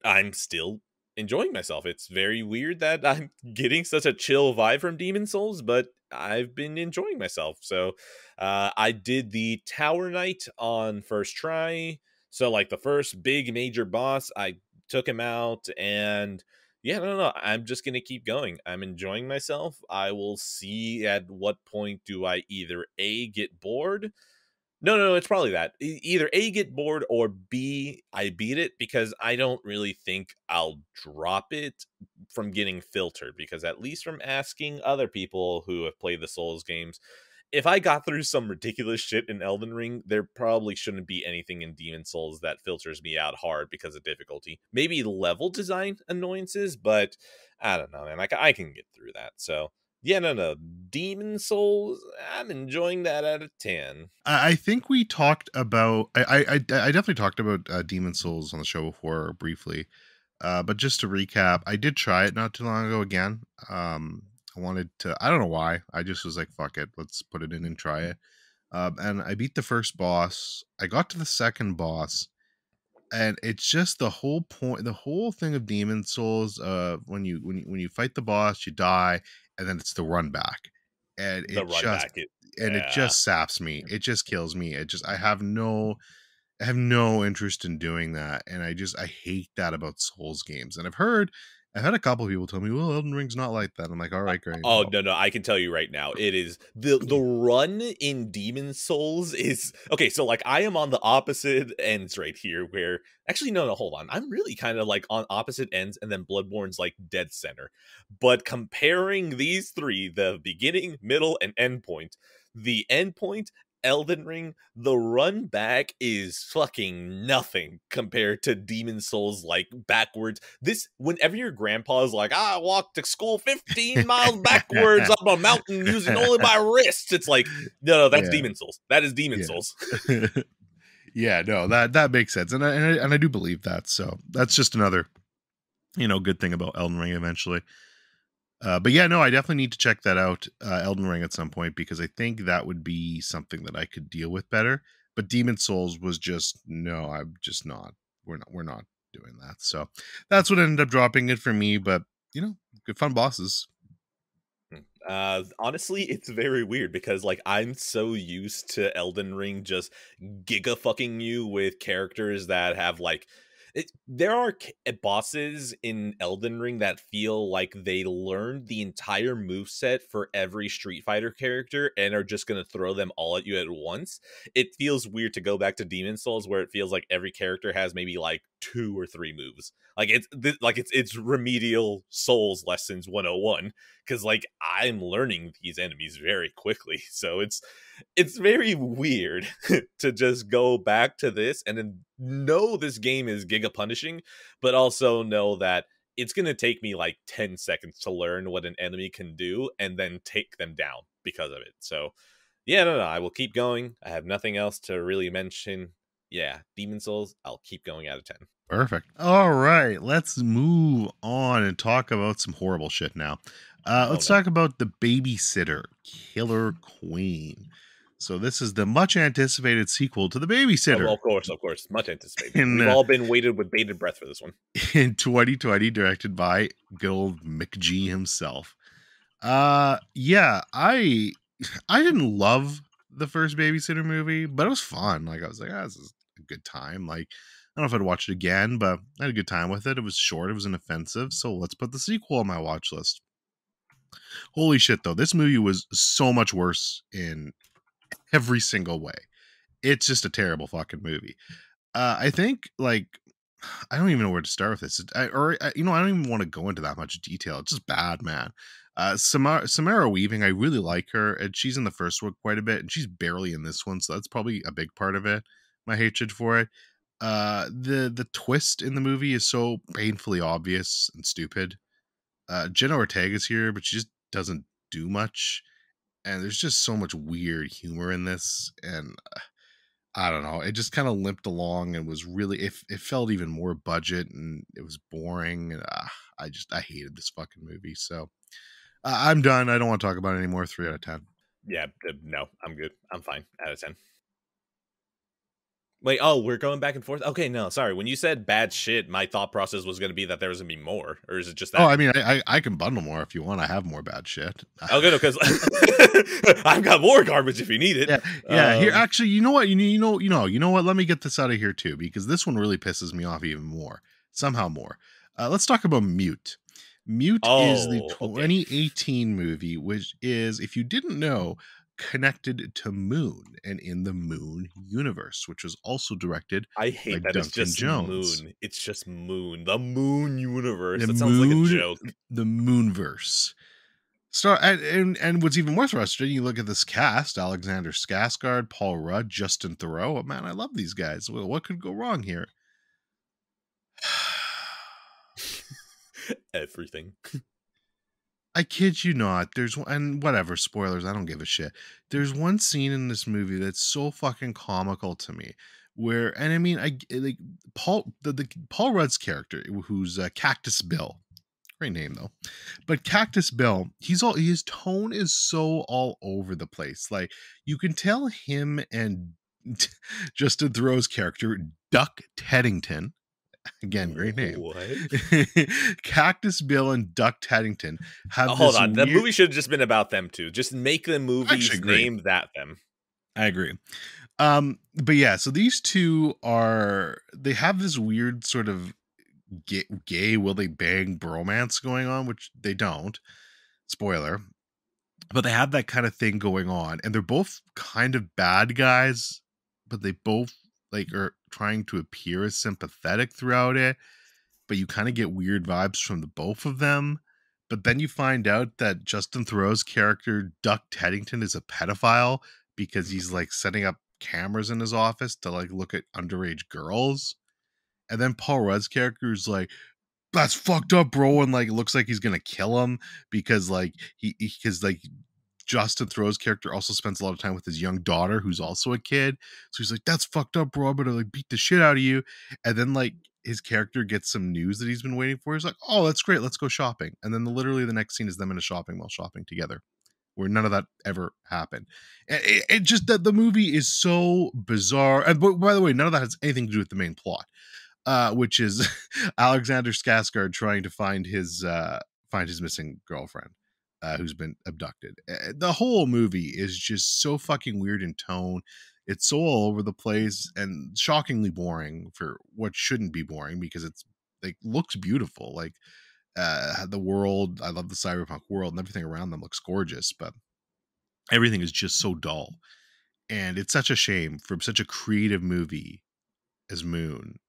I'm still enjoying myself. It's very weird that I'm getting such a chill vibe from Demon Souls, but I've been enjoying myself. So I did the Tower Knight on first try. So like the first big major boss, I took him out, and yeah, no, I'm just going to keep going. I'm enjoying myself. I will see at what point do I either A, get bored. No, it's probably that. Either A, get bored, or B, I beat it, because I don't really think I'll drop it from getting filtered, because at least from asking other people who have played the Souls games, if I got through some ridiculous shit in Elden Ring, there probably shouldn't be anything in Demon Souls that filters me out hard because of difficulty. Maybe level design annoyances, but I don't know, man. I can get through that. So yeah, no. Demon Souls, I'm enjoying that out of 10. I think we talked about. I definitely talked about Demon Souls on the show before briefly, but just to recap, I did try it not too long ago again. I wanted to. I don't know why. I just was like, "Fuck it, let's put it in and try it." And I beat the first boss. I got to the second boss, and it's just the whole point. The whole thing of Demon Souls. When you fight the boss, you die, and then it's the run back, and The run back, it just saps me. It just kills me. I have no interest in doing that, and I hate that about Souls games. And I've had a couple of people tell me, "Well, Elden Ring's not like that." I'm like, "All right, great." Oh, no, I can tell you right now, it is the run in Demon Souls is okay. So like, I am on the opposite ends right here, where actually, no, hold on, I'm really kind of like on opposite ends, and then Bloodborne's like dead center. But comparing these three, the beginning, middle, and end point, the end point, Elden Ring, the run back is fucking nothing compared to Demon Souls, like backwards. This, whenever your grandpa is like, I walked to school 15 miles backwards up a mountain using only my wrists, it's like, no, that's Demon Souls. That is Demon Souls. Yeah, no, that makes sense, and I do believe that. So that's just another, good thing about Elden Ring eventually. But yeah, no, I definitely need to check that out, Elden Ring, at some point, because I think that would be something that I could deal with better. But Demon Souls was just, no, I'm just not. We're not doing that. So that's what ended up dropping it for me. But good fun bosses. Honestly, it's very weird because like I'm so used to Elden Ring just giga fucking you with characters that have like There are bosses in Elden Ring that feel like they learned the entire moveset for every Street Fighter character and are just going to throw them all at you at once. It feels weird to go back to Demon Souls where it feels like every character has maybe like 2 or 3 moves. Like it's remedial Souls lessons 101, cuz like I'm learning these enemies very quickly. So it's very weird to just go back to this and then know this game is giga punishing, but also know that it's going to take me like 10 seconds to learn what an enemy can do and then take them down because of it. So yeah, no, I will keep going. I have nothing else to really mention. Yeah, Demon Souls, I'll keep going out of 10. Perfect. All right, let's move on and talk about some horrible shit now. Let's talk about the Babysitter Killer Queen. So this is the much anticipated sequel to the Babysitter. Oh, of course, much anticipated. We've all been waited with bated breath for this one. In 2020, directed by good old McG himself. Yeah, I didn't love the first Babysitter movie, but it was fun. Like I was like, this is a good time. Like I don't know if I'd watch it again, but I had a good time with it. It was short, it was inoffensive, so let's put the sequel on my watch list. Holy shit, though, this movie was so much worse in every single way. It's just a terrible fucking movie. I think, like, I don't even know where to start with this. I don't even want to go into that much detail. It's just bad, man. Samara Weaving, I really like her, and she's in the first one quite a bit, and she's barely in this one, so that's probably a big part of it. My hatred for it. The twist in the movie is so painfully obvious and stupid. Jenna Ortega's here, but she just doesn't do much, and there's just so much weird humor in this, and I don't know, it just kind of limped along and was really, it felt even more budget, and it was boring, and I hated this fucking movie. So I'm done. I don't want to talk about it anymore. 3 out of 10. Yeah, no, I'm good. I'm fine. Out of 10. Wait, oh, we're going back and forth? Okay, no, sorry. When you said bad shit, my thought process was going to be that there was going to be more. Or is it just that? Oh, I mean, I can bundle more if you want. I have more bad shit. Okay, no, because I've got more garbage if you need it. Yeah. Here, actually, you know what? You know what? Let me get this out of here too, because this one really pisses me off even more. Somehow more. Let's talk about Mute. Mute is the 2018 movie, which is, if you didn't know, connected to Moon and in the Moon universe, which was also directed I hate by that Duncan it's just Jones. Moon. It's just Moon. The Moon universe. That sounds like a joke. The Moonverse. And what's even more frustrating, you look at this cast: Alexander Skarsgård, Paul Rudd, Justin Theroux. Oh, man, I love these guys. Well, what could go wrong here? Everything. I kid you not. And whatever, spoilers, I don't give a shit. There's one scene in this movie that's so fucking comical to me, where, and I mean, I like Paul Rudd's character, who's Cactus Bill. Great name though. But Cactus Bill, his tone is so all over the place. Like, you can tell him and Justin Theroux's character, Duck Teddington. Again, great name. What? Cactus Bill and Duck Teddington have hold on. The movie should have just been about them too. Just make the movies named that them. I agree. But yeah, so these two they have this weird sort of gay will they bang bromance going on, which they don't. Spoiler. But they have that kind of thing going on, and they're both kind of bad guys, but they both like are trying to appear as sympathetic throughout it, but you kind of get weird vibes from the both of them. But then you find out that Justin Theroux's character, Duck Teddington, is a pedophile because he's like setting up cameras in his office to like look at underage girls. And then Paul Rudd's character is like, that's fucked up, bro, and like it looks like he's gonna kill him because like because like Justin Theroux's character also spends a lot of time with his young daughter, who's also a kid. So he's like, that's fucked up, bro. I'm gonna like beat the shit out of you. And then like his character gets some news that he's been waiting for. He's like, oh, that's great. Let's go shopping. And then literally the next scene is them in a shopping mall shopping together, where none of that ever happened. It just that the movie is so bizarre. And by the way, none of that has anything to do with the main plot, which is Alexander Skarsgård trying to find his missing girlfriend. Who's been abducted. The whole movie is just so fucking weird in tone. It's so all over the place and shockingly boring for what shouldn't be boring, because it's like looks beautiful. Like the world, I love the cyberpunk world, and everything around them looks gorgeous, but everything is just so dull. And it's such a shame for such a creative movie as Moon.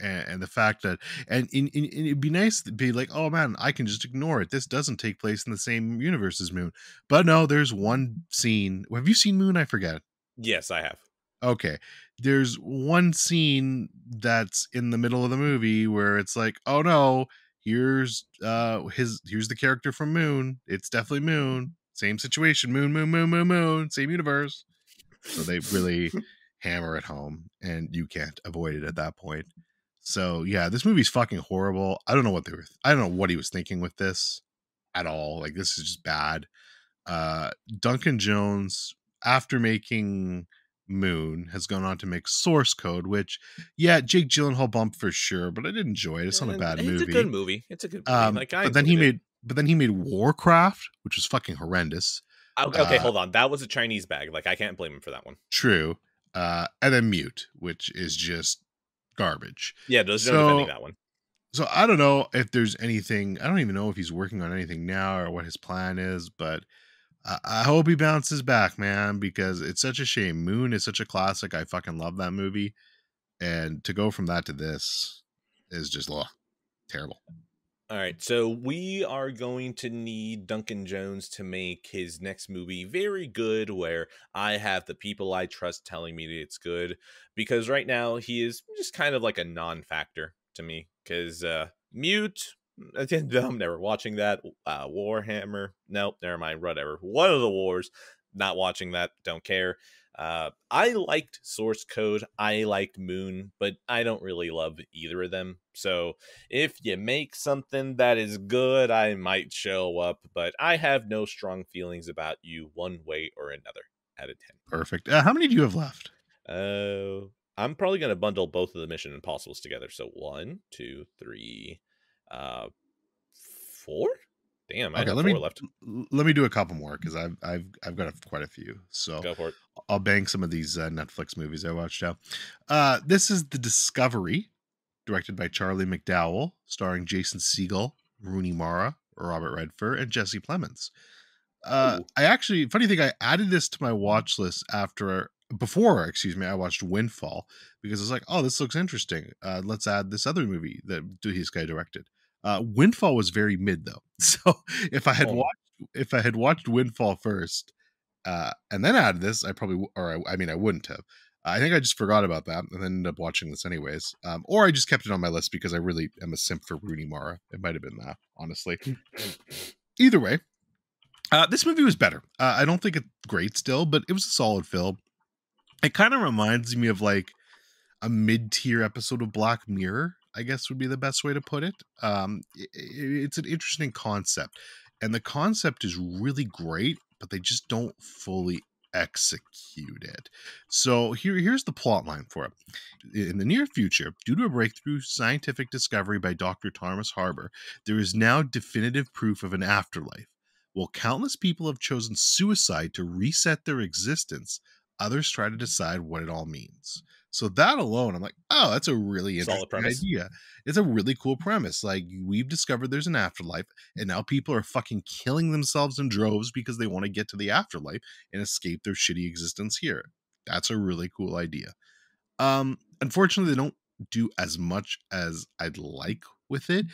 And the fact that, and it'd be nice to be like, oh man, I can just ignore it. This doesn't take place in the same universe as Moon. But no, there's one scene. Have you seen Moon? I forget. Yes, I have. Okay. There's one scene that's in the middle of the movie where it's like, oh no, here's the character from Moon. It's definitely Moon. Same situation. Moon. Same universe. So they really hammer it home, and you can't avoid it at that point. So yeah, this movie's fucking horrible. I don't know what he was thinking with this at all. Like, this is just bad. Duncan Jones, after making Moon, has gone on to make Source Code, which, yeah, Jake Gyllenhaal bumped for sure, but I did enjoy it. It's not a bad movie. It's a good movie. It's a good movie. Like, but then he made Warcraft, which was fucking horrendous. Okay, hold on. That was a Chinese bag. Like, I can't blame him for that one. True. And then Mute, which is just garbage. Yeah, there's no defending that one. So I don't know if there's anything. I don't even know if he's working on anything now or what his plan is, but I hope he bounces back, man, because it's such a shame. Moon is such a classic. I fucking love that movie. And to go from that to this is just terrible. All right, so we are going to need Duncan Jones to make his next movie very good, where I have the people I trust telling me that it's good, because right now he is just kind of like a non-factor to me, because Mute, I'm never watching that. Warhammer, nope, never mind, whatever. One of the wars, not watching that, don't care. I liked Source Code, I liked Moon, but I don't really love either of them. So if you make something that is good, I might show up, but I have no strong feelings about you one way or another out of 10. Perfect. How many do you have left? I'm probably going to bundle both of the Mission Impossibles together. So 1, 2, 3, 4. Damn, I have 4 left. Let me do a couple more, because I've got quite a few. So go for it. I'll bang some of these Netflix movies I watched out. This is The Discovery, directed by Charlie McDowell, starring Jason Segel, Rooney Mara, Robert Redford, and Jesse Plemons. I actually, funny thing, I added this to my watch list before I watched Windfall, because I was like, oh, this looks interesting. Let's add this other movie that this guy directed. Windfall was very mid though, so if I had watched Windfall first, and then added this, I wouldn't have. I think I just forgot about that and then ended up watching this anyways. Or I just kept it on my list because I really am a simp for Rooney Mara. It might have been that, honestly. Either way, this movie was better. I don't think it's great still, but it was a solid film. It kind of reminds me of like a mid-tier episode of Black Mirror, I guess would be the best way to put it. It's an interesting concept, and the concept is really great, but they just don't fully execute it. So here's the plot line for it. In the near future, due to a breakthrough scientific discovery by Dr. Thomas Harbour, there is now definitive proof of an afterlife. While countless people have chosen suicide to reset their existence, others try to decide what it all means. So that alone, I'm like, oh, that's a really interesting idea. It's a really cool premise. Like, we've discovered there's an afterlife, and now people are fucking killing themselves in droves because they want to get to the afterlife and escape their shitty existence here. That's a really cool idea. Unfortunately, they don't do as much as I'd like with it.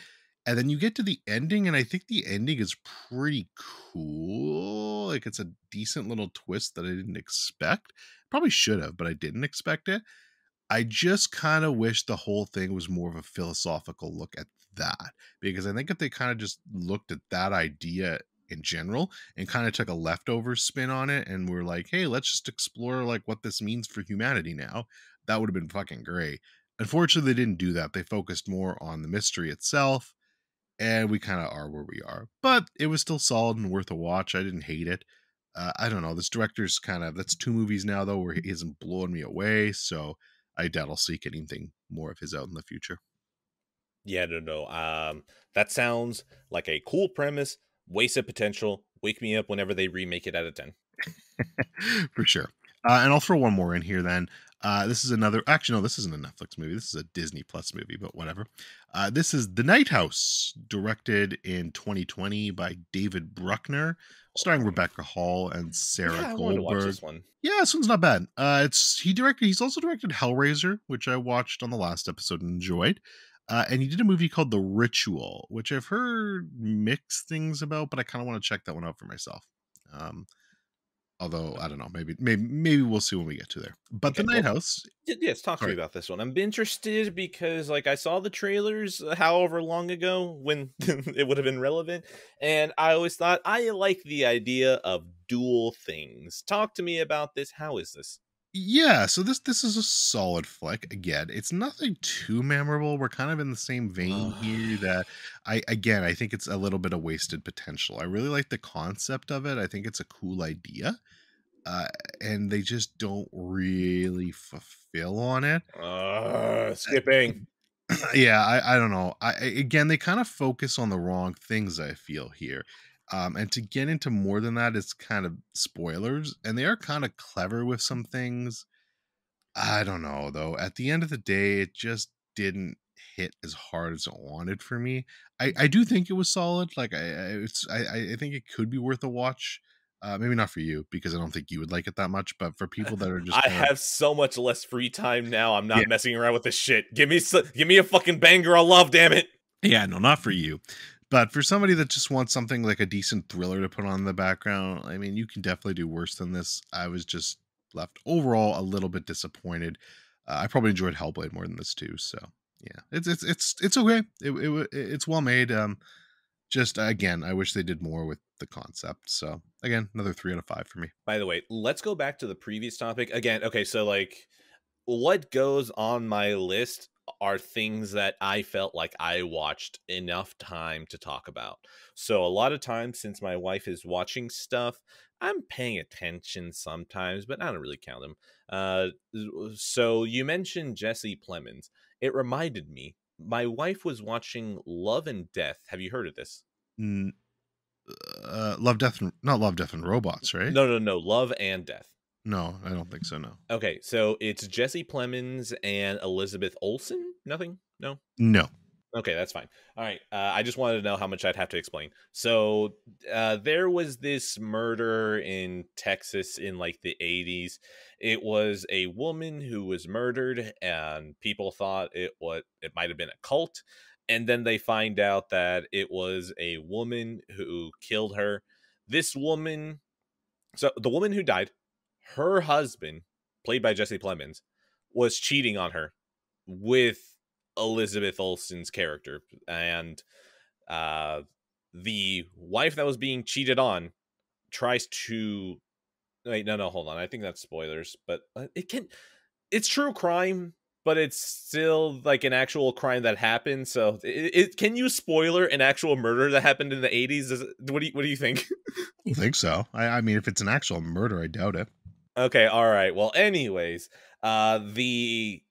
And then you get to the ending, and I think the ending is pretty cool. Like, it's a decent little twist that I didn't expect. Probably should have, but I didn't expect it. I just kind of wish the whole thing was more of a philosophical look at that. Because I think if they kind of just looked at that idea in general and kind of took a leftover spin on it and were like, hey, let's just explore like what this means for humanity now, that would have been fucking great. Unfortunately, they didn't do that. They focused more on the mystery itself. And we kind of are where we are. But it was still solid and worth a watch. I didn't hate it. I don't know. This director's that's 2 movies now, though, where he isn't blowing me away. So I doubt I'll see anything more of his out in the future. Yeah, no. That sounds like a cool premise. Wasted potential. Wake me up whenever they remake it out of 10. For sure. And I'll throw one more in here then. This is another. Actually, no, this isn't a Netflix movie. This is a Disney Plus movie, but whatever. This is The Night House, directed in 2020 by David Bruckner, starring Rebecca Hall and Sarah Yeah, I wanted to watch Goldberg. this one. Yeah, this one's not bad. He's also directed Hellraiser, which I watched on the last episode and enjoyed. And he did a movie called The Ritual, which I've heard mixed things about, but I kind of want to check that one out for myself. Although I don't know, maybe we'll see when we get to there. But Okay, The Night well, House. yes, talk to me Sorry. about this one. I'm interested because, like, I saw the trailers however long ago when it would have been relevant, and I always thought I like the idea of dual things. Talk to me about this. How is this? Yeah, so this is a solid flick. Again, it's nothing too memorable. We're kind of in the same vein here that I think it's a little bit of wasted potential. I really like the concept of it. I think it's a cool idea. Uh, and they just don't really fulfill on it. Skipping. Yeah, I don't know. Again, they kind of focus on the wrong things, I feel here. And to get into more than that, it's kind of spoilers, and they are kind of clever with some things. I don't know though. At the end of the day, it just didn't hit as hard as it wanted for me. I do think it was solid. Like I think it could be worth a watch. Maybe not for you because I don't think you would like it that much, but for people that are just I kind of have so much less free time now. I'm not messing around with this shit. Give me a fucking banger of love, damn it. yeah, no, not for you. But for somebody that just wants something like a decent thriller to put on in the background, I mean, you can definitely do worse than this. I was just left overall a little bit disappointed. I probably enjoyed Hellblade more than this too. So yeah, it's okay. It's well made. Just again, I wish they did more with the concept. So again, another 3 out of 5 for me. By the way, let's go back to the previous topic again. Okay, so like what goes on my list are things that I felt like I watched enough time to talk about. So a lot of times since my wife is watching stuff, I'm paying attention sometimes, but I don't really count them. So you mentioned Jesse Plemons. It reminded me, my wife was watching Love and Death. Have you heard of this? Mm, Love, Death, not Love, Death, and Robots, right? No, Love and Death. No, I don't think so. No. Okay, so it's Jesse Plemons and Elizabeth Olsen? Nothing? No? No. Okay, that's fine. All right. I just wanted to know how much I'd have to explain. So there was this murder in Texas in like the 80s. It was a woman who was murdered, and people thought it might have been a cult. And then they find out that it was a woman who killed her. This woman, so the woman who died, her husband, played by Jesse Plemons, was cheating on her with Elizabeth Olsen's character. And the wife that was being cheated on tries to wait, no, hold on. I think that's spoilers, but it's true crime, but it's still like an actual crime that happened. So can you spoiler an actual murder that happened in the 80s? What do you think? I don't think so. I mean, if it's an actual murder, I doubt it. Okay, all right. Well, anyways, the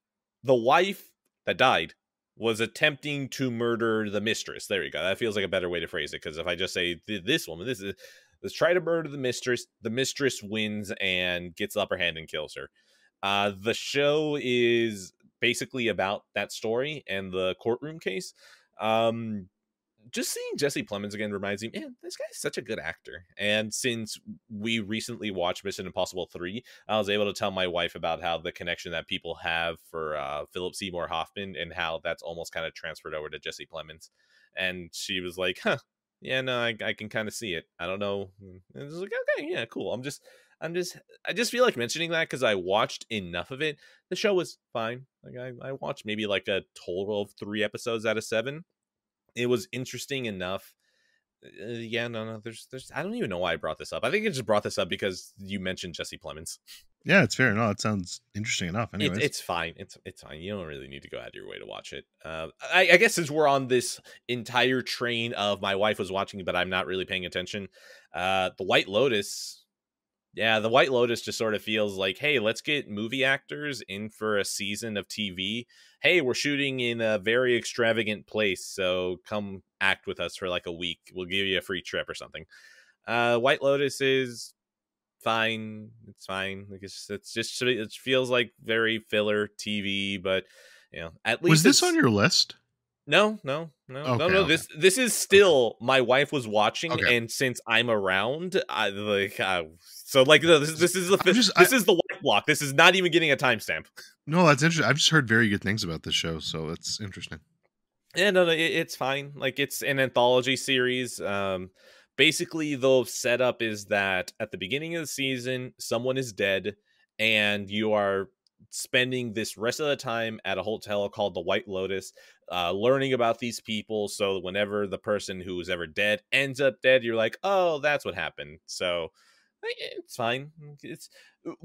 wife that died was attempting to murder the mistress. There you go. That feels like a better way to phrase it, because if I just say this woman, let's try to murder the mistress wins and gets the upper hand and kills her. The show is basically about that story and the courtroom case. Just seeing Jesse Plemons again reminds me, man, this guy's such a good actor. And since we recently watched Mission Impossible 3, I was able to tell my wife about how the connection that people have for Philip Seymour Hoffman and how that's almost kind of transferred over to Jesse Plemons. And she was like, huh, yeah, no, I can kind of see it. I don't know. And I was like, okay, yeah, cool. I just feel like mentioning that because I watched enough of it. The show was fine. Like I watched maybe like a total of 3 episodes out of 7. It was interesting enough. Yeah, no. There's. I don't even know why I brought this up. I think I just brought this up because you mentioned Jesse Plemons. Yeah, it's fair. No, it sounds interesting enough. Anyways, It's fine. It's fine. You don't really need to go out of your way to watch it. I guess since we're on this entire train of my wife was watching, but I'm not really paying attention. The White Lotus. Yeah, the White Lotus just sort of feels like, hey, let's get movie actors in for a season of TV. Hey, we're shooting in a very extravagant place, so come act with us for like a week. We'll give you a free trip or something. White Lotus is fine. It's fine. Like it feels like very filler TV, but at Was least this it's on your list? no. Okay, okay. This is still my wife was watching, Okay. and since I'm around, so like no, this is the this is the wife block. This is not even getting a timestamp. No, that's interesting. I've just heard very good things about this show, so it's interesting. Yeah, no, it's fine. Like it's an anthology series. Basically, the setup is that at the beginning of the season, someone is dead, and you are spending this rest of the time at a hotel called the White Lotus, learning about these people. So whenever the person who was ever dead ends up dead, you're like, oh, that's what happened. So it's fine. It's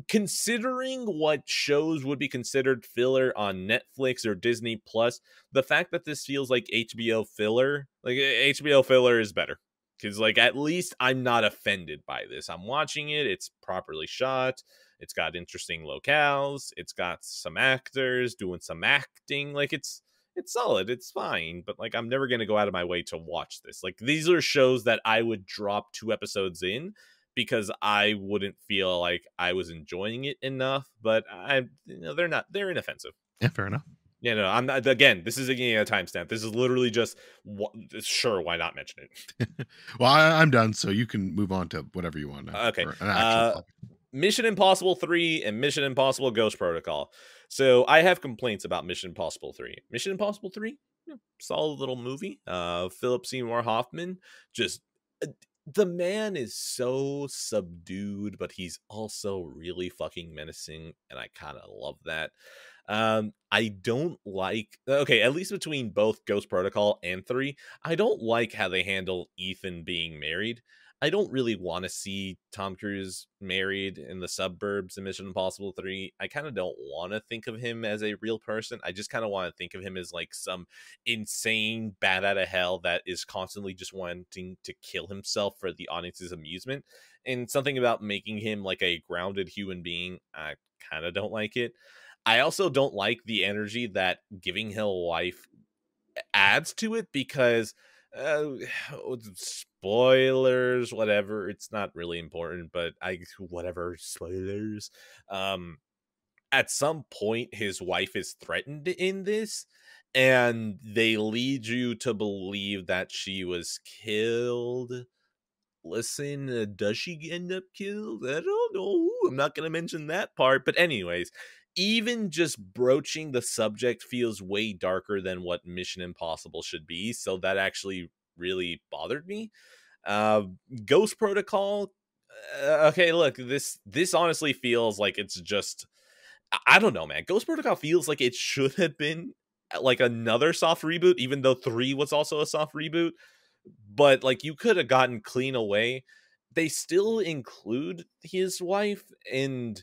considering what shows would be considered filler on Netflix or Disney Plus. The fact that this feels like HBO filler, like HBO filler is better. Because, like, at least I'm not offended by this. I'm watching it. It's properly shot. It's got interesting locales. It's got some actors doing some acting. Like, it's solid. It's fine. But, like, I'm never going to go out of my way to watch this. Like, these are shows that I would drop 2 episodes in because I wouldn't feel like I was enjoying it enough. But, they're inoffensive. Yeah, fair enough. Yeah, no, I'm not. Again, this isn't getting a timestamp. This is literally just sure. Why not mention it? Well, I'm done, so you can move on to whatever you want now. Okay. Mission Impossible 3 and Mission Impossible Ghost Protocol. So I have complaints about Mission Impossible 3. Mission Impossible 3, solid little movie. Philip Seymour Hoffman, just the man is so subdued, but he's also really fucking menacing, and I kind of love that. I don't like, okay, at least between both Ghost Protocol and 3, I don't like how they handle Ethan being married. I don't really want to see Tom Cruise married in the suburbs in Mission Impossible 3. I kind of don't want to think of him as a real person. I just kind of want to think of him as like some insane bat out of hell that is constantly just wanting to kill himself for the audience's amusement. And something about making him like a grounded human being, I kind of don't like it. I also don't like the energy that giving him a wife adds to it because spoilers, whatever, it's not really important, but whatever, spoilers. At some point his wife is threatened in this, and they lead you to believe that she was killed. Listen, does she end up killed? I don't know. I'm not going to mention that part. But anyways, even just broaching the subject feels way darker than what Mission Impossible should be. So that actually really bothered me. Ghost Protocol. Okay, look, this honestly feels like it's just, I don't know, man. Ghost Protocol feels like it should have been like another soft reboot, even though 3 was also a soft reboot. But like you could have gotten clean away. They still include his wife, and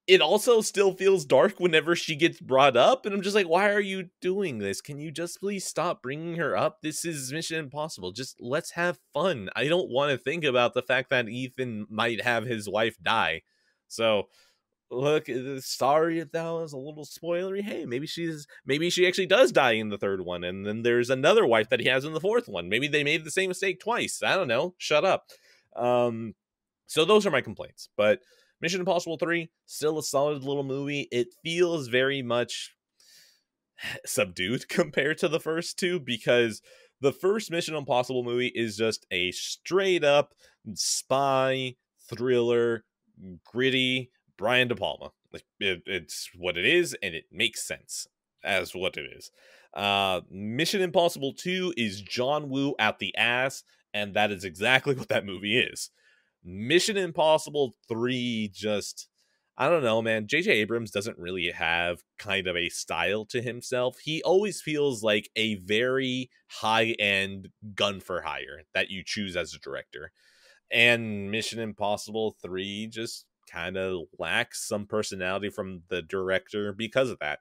it also still feels dark whenever she gets brought up, and I'm just like, why are you doing this? Can you just please stop bringing her up? This is Mission Impossible. Just let's have fun. I don't want to think about the fact that Ethan might have his wife die. So look, sorry if that was a little spoilery. Hey, maybe she actually does die in the 3rd one, and then there's another wife that he has in the 4th one. Maybe they made the same mistake twice. I don't know. Shut up. So those are my complaints. But Mission Impossible 3, still a solid little movie. It feels very much subdued compared to the first 2, because the first Mission Impossible movie is just a straight up spy thriller, gritty Brian De Palma. Like it's what it is, and it makes sense as what it is. Mission Impossible 2 is John Woo out the ass, and that is exactly what that movie is. Mission Impossible 3 just, I don't know, man. J.J. Abrams doesn't really have kind of a style to himself. He always feels like a very high-end gun for hire that you choose as a director. And Mission Impossible 3 just kind of lacks some personality from the director because of that.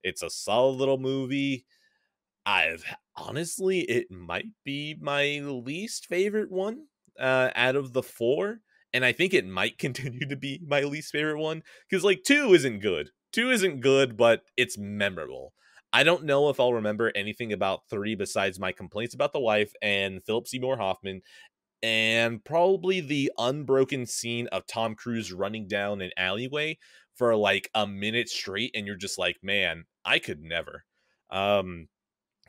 It's a solid little movie. Honestly, it might be my least favorite one out of the 4, and I think it might continue to be my least favorite one, because like 2 isn't good, but it's memorable. I don't know if I'll remember anything about 3 besides my complaints about the wife and Philip Seymour Hoffman. and probably the unbroken scene of Tom Cruise running down an alleyway for like a minute straight, and you're just like, man, I could never. So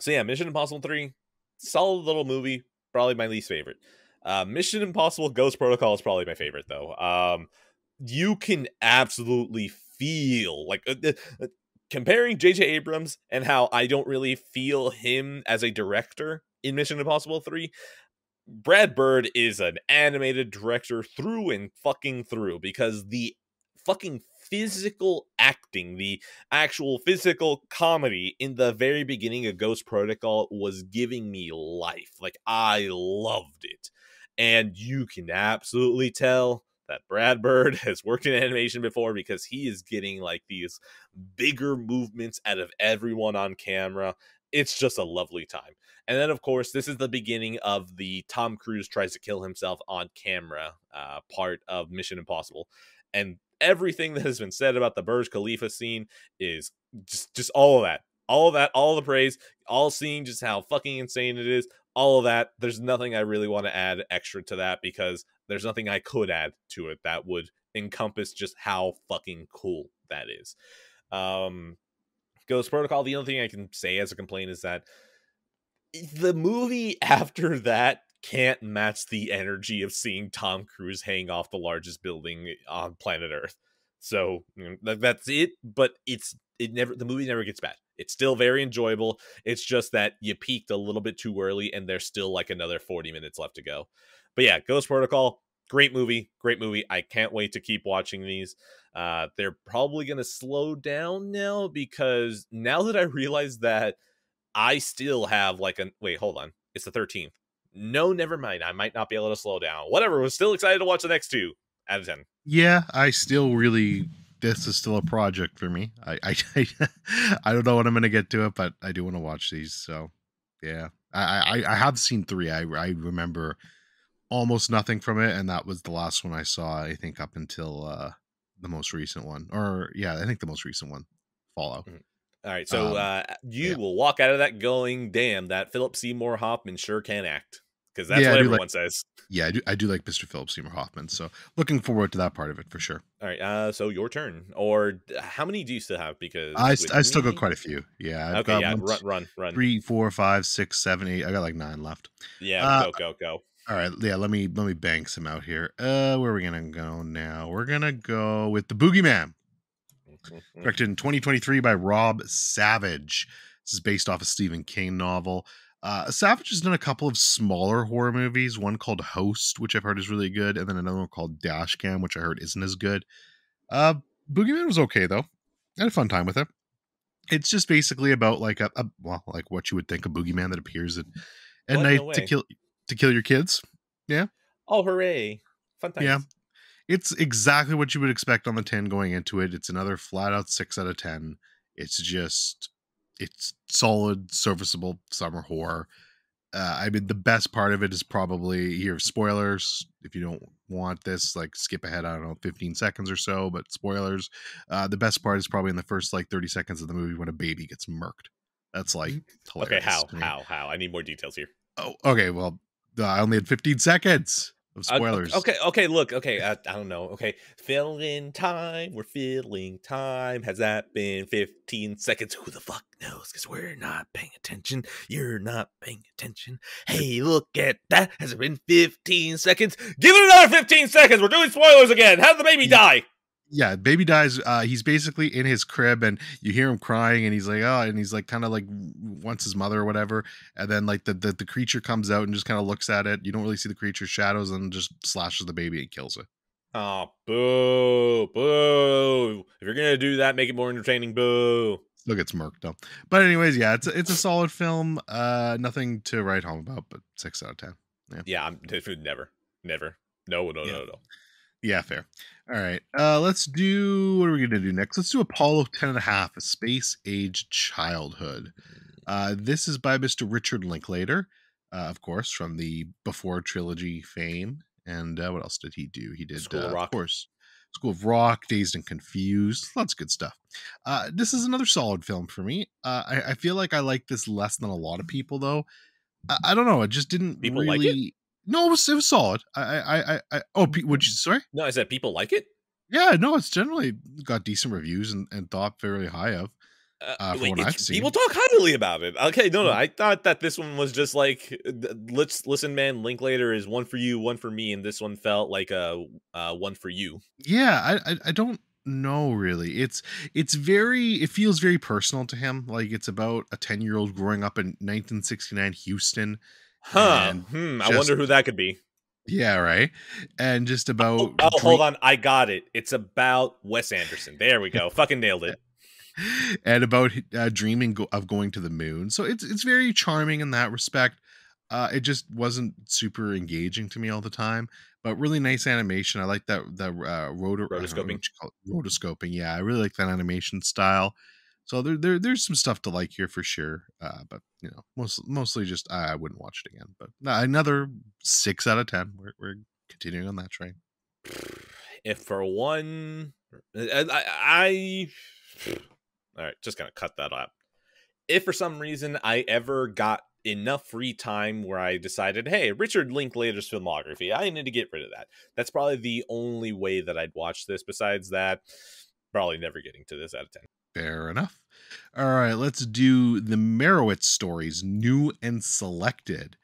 yeah, Mission Impossible 3, solid little movie, probably my least favorite. Mission Impossible Ghost Protocol is probably my favorite though. You can absolutely feel like comparing J.J. Abrams and how I don't really feel him as a director in Mission Impossible 3. Brad Bird is an animated director through and fucking through, because the fucking physical acting, the actual physical comedy in the very beginning of Ghost Protocol was giving me life. Like, I loved it. And you can absolutely tell that Brad Bird has worked in animation before, because he is getting like these bigger movements out of everyone on camera. It's just a lovely time. And then, of course, this is the beginning of the Tom Cruise tries to kill himself on camera part of Mission Impossible. And everything that has been said about the Burj Khalifa scene is just all of that. All of that, all the praise, all seeing just how fucking insane it is. All of that. There's nothing I really want to add extra to that, because there's nothing I could add to it that would encompass just how fucking cool that is. Ghost Protocol, the only thing I can say as a complaint is that the movie after that can't match the energy of seeing Tom Cruise hang off the largest building on planet Earth. So that's it, but the movie never gets bad. It's still very enjoyable. It's just that you peaked a little bit too early, and there's still like another 40 minutes left to go. But yeah, Ghost Protocol, great movie. I can't wait to keep watching these. They're probably going to slow down now, because now that I realize that I still have like wait, hold on. It's the 13th. No, never mind. I might not be able to slow down. Whatever. We're still excited to watch the next 2 out of 10. Yeah, I still really, this is still a project for me. I don't know when I'm going to get to it, but I do want to watch these. So yeah, I have seen 3. I remember almost nothing from it. And that was the last one I saw, I think, up until the most recent one, or yeah, I think the most recent one, Fallout. Mm-hmm. All right, so you will walk out of that going, damn, that Philip Seymour Hoffman sure can act, because that's what everyone says. Yeah, I do like Mr. Philip Seymour Hoffman, so looking forward to that part of it for sure. All right, so your turn. Or how many do you still have? Because I still got quite a few. Yeah. I've okay, got run. 3, 4, 5, 6, 7, 8. I got like 9 left. Yeah, go. All right, yeah. Let me bank some out here. Where are we gonna go now? We're gonna go with the Boogeyman. Directed in 2023 by Rob Savage. This is based off a Stephen King novel. Savage has done a couple of smaller horror movies, one called Host, which I've heard is really good, and then another one called Dashcam, which I heard isn't as good. Boogeyman was okay, though. I had a fun time with it. It's just basically about like like what you would think a boogeyman that appears at night to kill your kids. Yeah. Oh, hooray. Fun times. Yeah. It's exactly what you would expect on the 10 going into it. It's another flat out 6 out of 10. It's solid, serviceable summer horror. I mean, the best part of it is probably here. Spoilers. If you don't want this, like skip ahead, I don't know, 15 seconds or so, but spoilers. The best part is probably in the first like 30 seconds of the movie when a baby gets murked. That's like hilarious. Okay, how? I need more details here. Oh, okay. Well, I only had 15 seconds of spoilers. Okay, look, I don't know. Okay, filling time. We're filling time. Has that been 15 seconds? Who the fuck knows? Because we're not paying attention. You're not paying attention. Hey, look at that. Has it been 15 seconds? Give it another 15 seconds. We're doing spoilers again. How did the baby die? Yeah, baby dies. He's basically in his crib, and you hear him crying, and he's like, oh, and he's like, kind of like wants his mother or whatever. And then like the creature comes out and just kind of looks at it. You don't really see the creature's shadows, and just slashes the baby and kills it. Oh, boo. If you're gonna do that, make it more entertaining. Boo. Still gets murked though. But anyways, yeah, it's a solid film. Nothing to write home about, but 6 out of 10. Yeah, I'm never. No. Yeah, fair. All right. Let's do, what are we going to do next? Let's do Apollo 10.5, A Space-Age Childhood. This is by Mr. Richard Linklater, of course, from the Before trilogy fame. And what else did he do? He did, School of Rock. Of course, School of Rock, Dazed and Confused. Lots of good stuff. This is another solid film for me. I feel like I like this less than a lot of people, though. I don't know. It just didn't People really... like it? No, it was solid. Would you sorry? No, I said people like it. Yeah, no, it's generally got decent reviews and thought very high of from Wait, what it's I've people seen. talk highly about it. Okay, no, I thought that this one was just like, let's listen, man. Linklater is one for you, one for me, and this one felt like a one for you. Yeah, I don't know really. It feels very personal to him. Like it's about a 10-year-old growing up in 1969 Houston Huh? and I wonder just who that could be. yeah, right. And just Oh, about hold on, I got it. It's about Wes Anderson. There we go. Fucking nailed it. and about dreaming of going to the moon. So it's very charming in that respect. It just wasn't super engaging to me all the time, but really nice animation. I like that I don't know Rotoscoping. what you call it, rotoscoping. Yeah, I really like that animation style. So there's some stuff to like here for sure. But mostly just I wouldn't watch it again. But another 6 out of 10. We're continuing on that train. If for one, I all right, just gonna cut that out. If for some reason I ever got enough free time where I decided, hey, Richard Linklater's filmography, I need to get rid of that. That's probably the only way that I'd watch this. Besides that, probably never getting to this out of 10. Fair enough. All right, let's do the Meyerowitz stories, new and selected.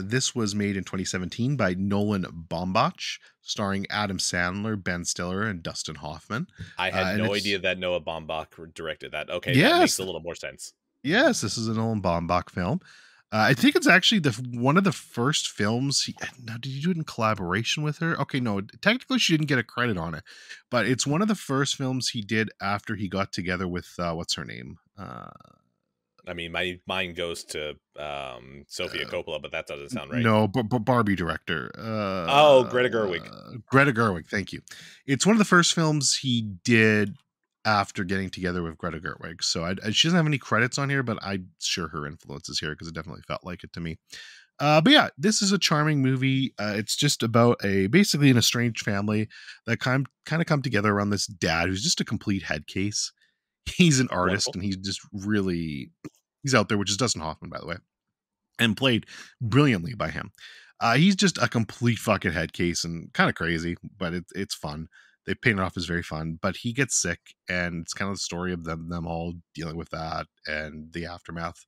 This was made in 2017 by Nolan Baumbach, starring Adam Sandler, Ben Stiller, and Dustin Hoffman. I had no idea that Noah Baumbach directed that. Okay, that makes Yes, a little more sense. yes, this is a Nolan Baumbach film. I think it's actually one of the first films. Now, did you do it in collaboration with her? Okay, no, technically she didn't get a credit on it, but it's one of the first films he did after he got together with what's her name? I mean, my mind goes to Sofia Coppola, but that doesn't sound right. No, but Barbie director. Greta Gerwig. Greta Gerwig, thank you. It's one of the first films he did after getting together with Greta Gerwig. So she doesn't have any credits on here, but I'm sure her influence is here because it definitely felt like it to me. But yeah, this is a charming movie. It's just about basically an estranged family that kind of come together around this dad who's just a complete head case. He's an artist. Wonderful. And he's just really, he's out there, which is Dustin Hoffman, by the way, and played brilliantly by him. He's just a complete fucking head case and kind of crazy, but it's fun. They paint it off as very fun, but he gets sick, and it's kind of the story of them all dealing with that and the aftermath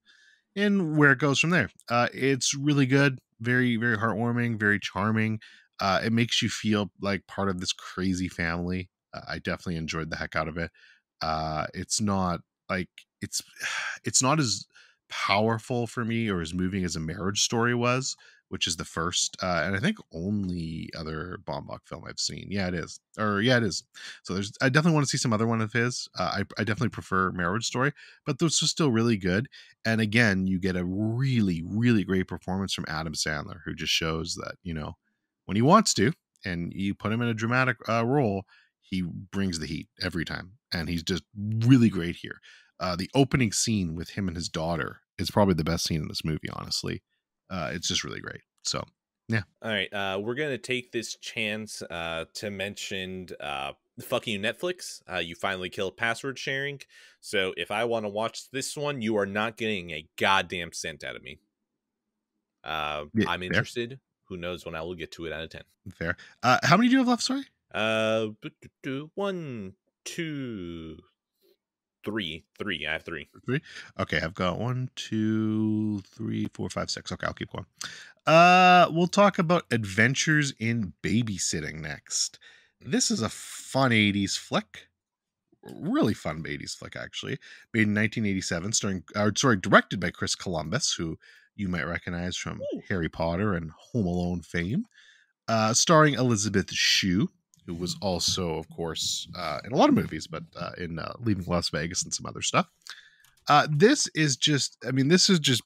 and where it goes from there. It's really good, very, very heartwarming, very charming. It makes you feel like part of this crazy family. I definitely enjoyed the heck out of it. It's not like it's not as powerful for me or as moving as A Marriage Story was, which is the first and I think only other Baumbach film I've seen. Yeah, it is. It is. So I definitely want to see some other one of his. I definitely prefer Marriage Story, but those are still really good. And again, you get a really, really great performance from Adam Sandler, who just shows that, when he wants to, and you put him in a dramatic role, he brings the heat every time. And he's just really great here. The opening scene with him and his daughter is probably the best scene in this movie, honestly. It's just really great. So, yeah. All right. We're going to take this chance to mention fuck you, Netflix. You finally killed password sharing. So if I want to watch this one, you are not getting a goddamn cent out of me. Yeah, I'm interested. Who knows when I will get to it out of 10. Fair. How many do you have left? Sorry. 1, 2, 3. I have 3. Okay, I've got 1, 2, 3, 4, 5, 6. Okay, I'll keep going. We'll talk about Adventures in Babysitting next. This is a fun 80s flick. Really fun 80s flick, actually. Made in 1987, directed by Chris Columbus, who you might recognize from Harry Potter and Home Alone fame. Starring Elizabeth Shue, who was also, of course, in a lot of movies, but in Leaving Las Vegas and some other stuff. This is just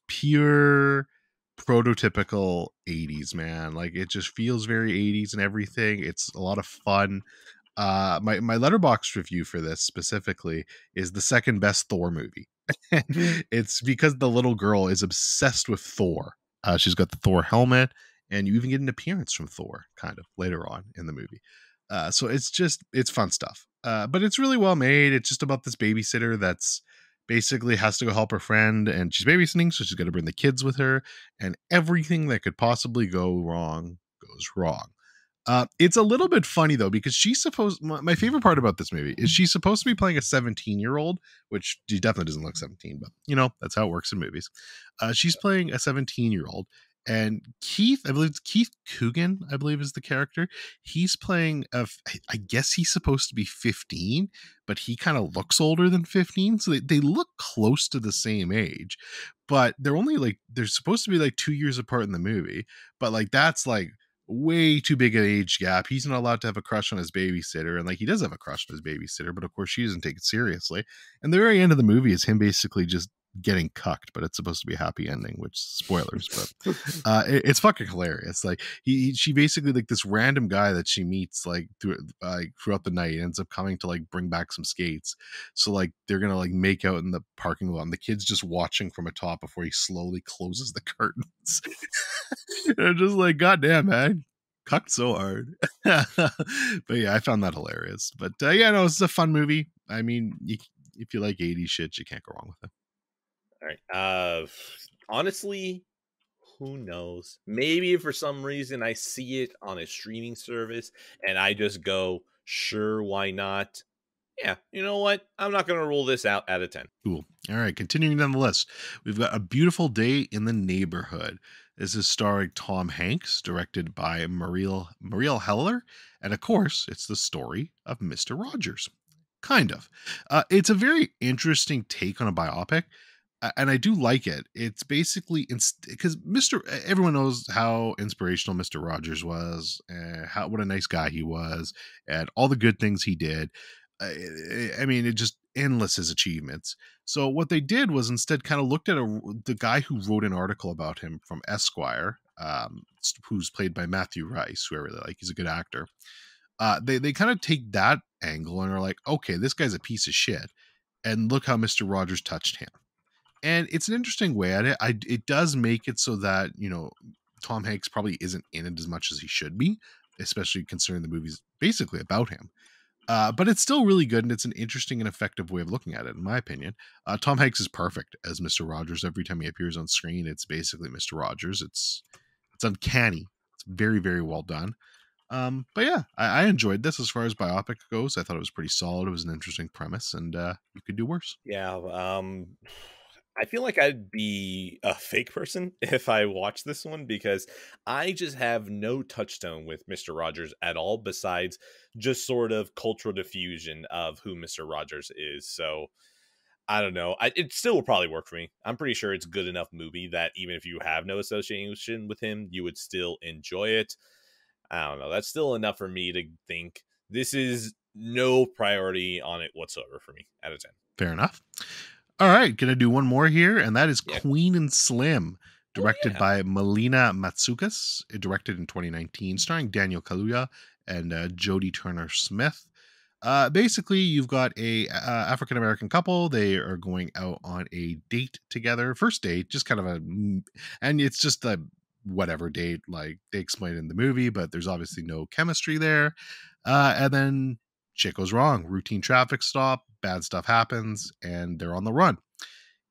pure prototypical 80s, man. Like, it just feels very 80s and everything. It's a lot of fun. My Letterboxd review for this specifically is the second best Thor movie. It's because the little girl is obsessed with Thor. She's got the Thor helmet, and you even get an appearance from Thor kind of later on in the movie. So it's fun stuff. But it's really well made. It's just about this babysitter that's basically has to go help her friend, and she's babysitting, so she's got to bring the kids with her, and everything that could possibly go wrong goes wrong. It's a little bit funny though, because she's supposed, my favorite part about this movie is she's supposed to be playing a 17-year-old, which she definitely doesn't look 17, but that's how it works in movies. She's playing a 17-year-old, and Keith, I believe it's Keith Coogan, I believe is the character. He's playing I guess he's supposed to be 15, but he kind of looks older than 15. So they look close to the same age, but they're supposed to be like 2 years apart in the movie. But like, that's like way too big an age gap. He's not allowed to have a crush on his babysitter, and like, he does have a crush on his babysitter, but of course she doesn't take it seriously. And the very end of the movie is him basically just getting cucked, but it's supposed to be a happy ending, which spoilers, but it's fucking hilarious. Like, she basically, like, this random guy that she meets like throughout the night ends up coming to like bring back some skates. So like, they're gonna like make out in the parking lot, and the kid's just watching from atop before he slowly closes the curtains. And just like, goddamn, man, cucked so hard. But yeah, I found that hilarious. But yeah, no, it's a fun movie. I mean, if you like 80s shit, you can't go wrong with it. All right. Honestly, who knows? Maybe for some reason I see it on a streaming service and I just go, sure, why not? Yeah, you know what? I'm not going to rule this out of 10. Cool. All right, continuing down the list, we've got A Beautiful Day in the Neighborhood. This is starring Tom Hanks, directed by Mariel Heller, and of course, it's the story of Mr. Rogers. Kind of. It's a very interesting take on a biopic, and I do like it. It's basically because everyone knows how inspirational Mr. Rogers was, what a nice guy he was, and all the good things he did. I mean, it just endless his achievements. So what they did was instead kind of looked at the guy who wrote an article about him from Esquire, who's played by Matthew Rice, who I really like. He's a good actor. They kind of take that angle and are like, okay, this guy's a piece of shit, and look how Mr. Rogers touched him. And it's an interesting way at it. It does make it so that, Tom Hanks probably isn't in it as much as he should be, especially considering the movie's basically about him. But it's still really good, and it's an interesting and effective way of looking at it, in my opinion. Tom Hanks is perfect as Mr. Rogers. Every time he appears on screen, it's basically Mr. Rogers. It's uncanny. It's very, very well done. But yeah, I enjoyed this as far as biopic goes. I thought it was pretty solid. It was an interesting premise, and you could do worse. Yeah, I feel like I'd be a fake person if I watched this one, because I just have no touchstone with Mr. Rogers at all, besides just sort of cultural diffusion of who Mr. Rogers is. So I don't know. It still will probably work for me. I'm pretty sure it's a good enough movie that even if you have no association with him, you would still enjoy it. I don't know. That's still enough for me to think this is no priority on it whatsoever for me out of 10. Fair enough. All right, gonna do one more here, and that is Yeah. Queen and Slim, directed by Melina Matsoukas, directed in 2019, starring Daniel Kaluuya and Jodie Turner-Smith. Basically, you've got a African-American couple. They are going out on a date together. First date, just kind of and it's just a whatever date, like they explain in the movie, but there's obviously no chemistry there. And then shit goes wrong. Routine traffic stop, bad stuff happens, and they're on the run.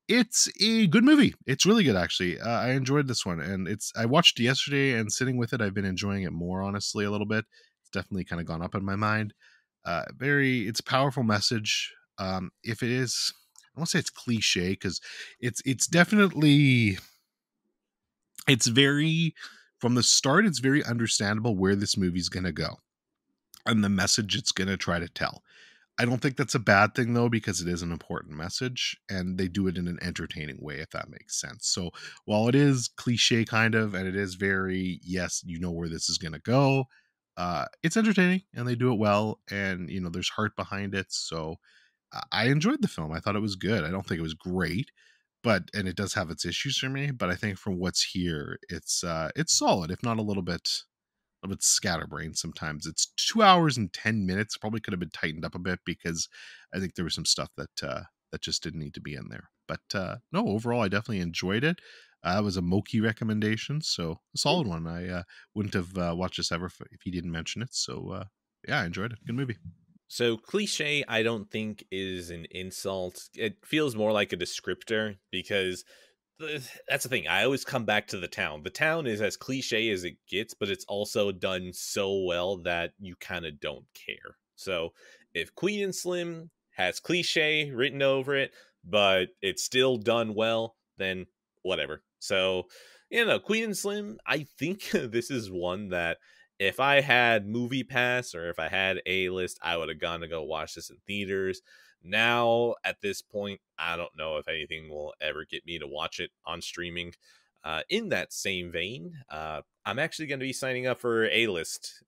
It's a good movie. It's really good, actually. I enjoyed this one, and I watched it yesterday, and sitting with it, I've been enjoying it more, honestly, a little bit. It's definitely kind of gone up in my mind. It's a powerful message. If it is, I won't say it's cliche, because it's definitely, it's very, from the start, it's very understandable where this movie's going to go and the message it's going to try to tell. I don't think that's a bad thing, though, because it is an important message, and they do it in an entertaining way, if that makes sense. So while it is cliche kind of, and it is very, yes, you know where this is going to go, it's entertaining, and they do it well, and, there's heart behind it. So I enjoyed the film. I thought it was good. I don't think it was great, and it does have its issues for me, but I think from what's here, it's solid, if not a little bit scatterbrained sometimes. It's 2 hours and 10 minutes. Probably could have been tightened up a bit, because I think there was some stuff that just didn't need to be in there. But no, overall, I definitely enjoyed it. It was a Moki recommendation, so a solid one. I wouldn't have watched this ever if he didn't mention it. So yeah, I enjoyed it. Good movie. So cliche, I don't think is an insult. It feels more like a descriptor because that's the thing. I always come back to the town. The town is as cliche as it gets, but it's also done so well that you kind of don't care. So if Queen and Slim has cliche written over it, but it's still done well, then whatever. So, Queen and Slim, I think this is one that if I had Movie Pass or if I had A List, I would have gone to go watch this in theaters. Now, at this point, I don't know if anything will ever get me to watch it on streaming. In that same vein, I'm actually going to be signing up for A List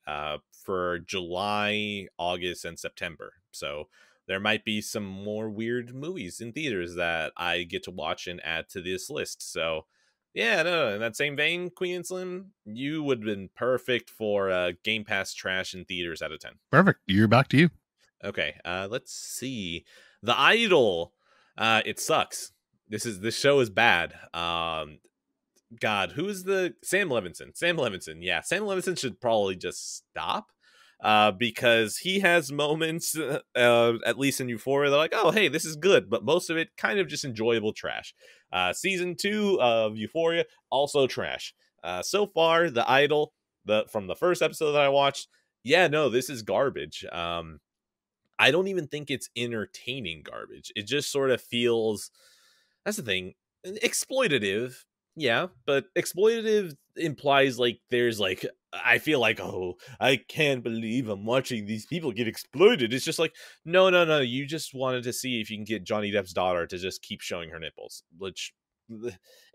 for July, August, and September. So there might be some more weird movies in theaters that I get to watch and add to this list. So yeah, no, in that same vein, Queen and Slim, you would have been perfect for Game Pass trash in theaters out of 10. Perfect. You're back to you. Okay, let's see. The Idol. It sucks. This show is bad. God, who is the Sam Levinson? Sam Levinson. Yeah, Sam Levinson should probably just stop. Because he has moments, at least in Euphoria, they're like, oh, hey, this is good, but most of it kind of just enjoyable trash. Season 2 of Euphoria, also trash. So far, The Idol, from the first episode that I watched, yeah, no, this is garbage. I don't even think it's entertaining garbage. It just sort of feels, that's the thing, exploitative. Yeah, but exploitative implies like there's like, I feel like, oh, I can't believe I'm watching these people get exploited. It's just like, no. You just wanted to see if you can get Johnny Depp's daughter to just keep showing her nipples. Which,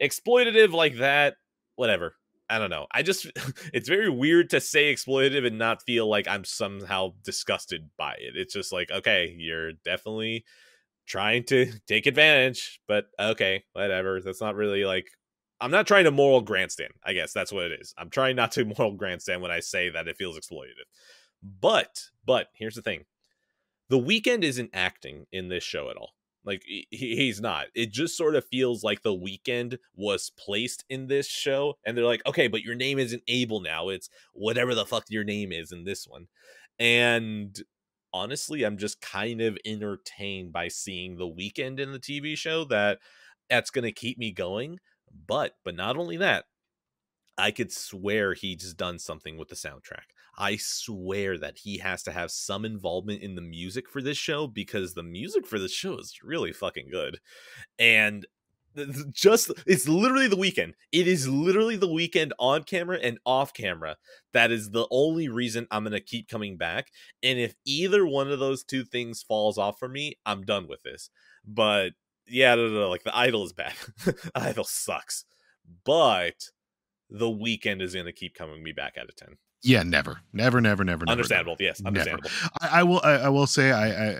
exploitative like that, whatever. I don't know. It's very weird to say exploitative and not feel like I'm somehow disgusted by it. It's just like, okay, you're definitely trying to take advantage, but okay, whatever. That's not really like, I'm not trying to moral grandstand. I guess that's what it is. I'm trying not to moral grandstand when I say that it feels exploitative. But here's the thing. The Weeknd isn't acting in this show at all. Like, he's not. It just sort of feels like The Weeknd was placed in this show, and they're like, okay, but your name isn't Abel now. It's whatever the fuck your name is in this one. And honestly, I'm just kind of entertained by seeing The Weeknd in the TV show. That's going to keep me going. But not only that, I could swear he's done something with the soundtrack. I swear that he has to have some involvement in the music for this show, because the music for this show is really fucking good. And it's literally The Weeknd. It is literally The Weeknd on camera and off camera. That is the only reason I'm going to keep coming back. And if either one of those two things falls off for me, I'm done with this. But yeah, no, like The Idol is bad. The Idol sucks. But The Weeknd is going to keep coming me back out of 10. Yeah, never. Understandable. Never. Yes, understandable. I will say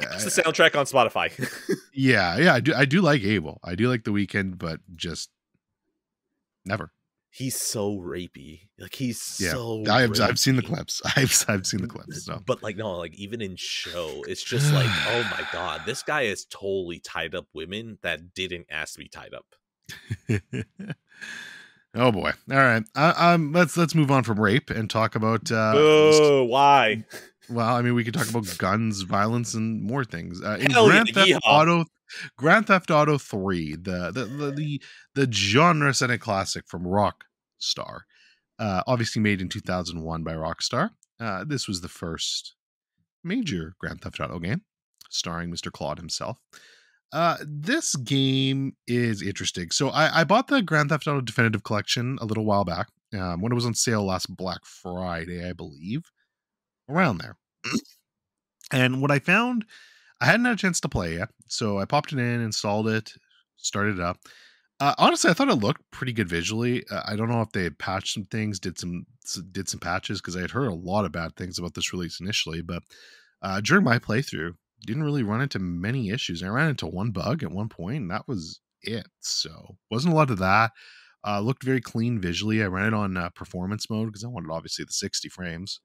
it's the soundtrack on Spotify. yeah, I do like Abel. I do like The Weeknd, but just never. He's so rapey. Like, he's so I've seen the clips. I've seen the clips. So. But like, no, like even in show, it's just like, oh my god, this guy has totally tied up women that didn't ask to be tied up. Oh boy! All right, let's move on from rape and talk about. Why? Well, I mean, we could talk about guns, violence, and more things. In Grand Theft Auto 3, the genre-setting classic from Rockstar, obviously made in 2001 by Rockstar. This was the first major Grand Theft Auto game, starring Mr. Claude himself. This game is interesting. So I bought the Grand Theft Auto Definitive Collection a little while back, when it was on sale last Black Friday, I believe, around there. And what I found, I hadn't had a chance to play yet, so I popped it in, installed it, started it up. Honestly, I thought it looked pretty good visually. I don't know if they had patched some things, did some patches, because I had heard a lot of bad things about this release initially, but during my playthrough, didn't really run into many issues. I ran into one bug at one point, and that was it. So wasn't a lot of that. Looked very clean visually. I ran it on performance mode because I wanted obviously the 60 frames,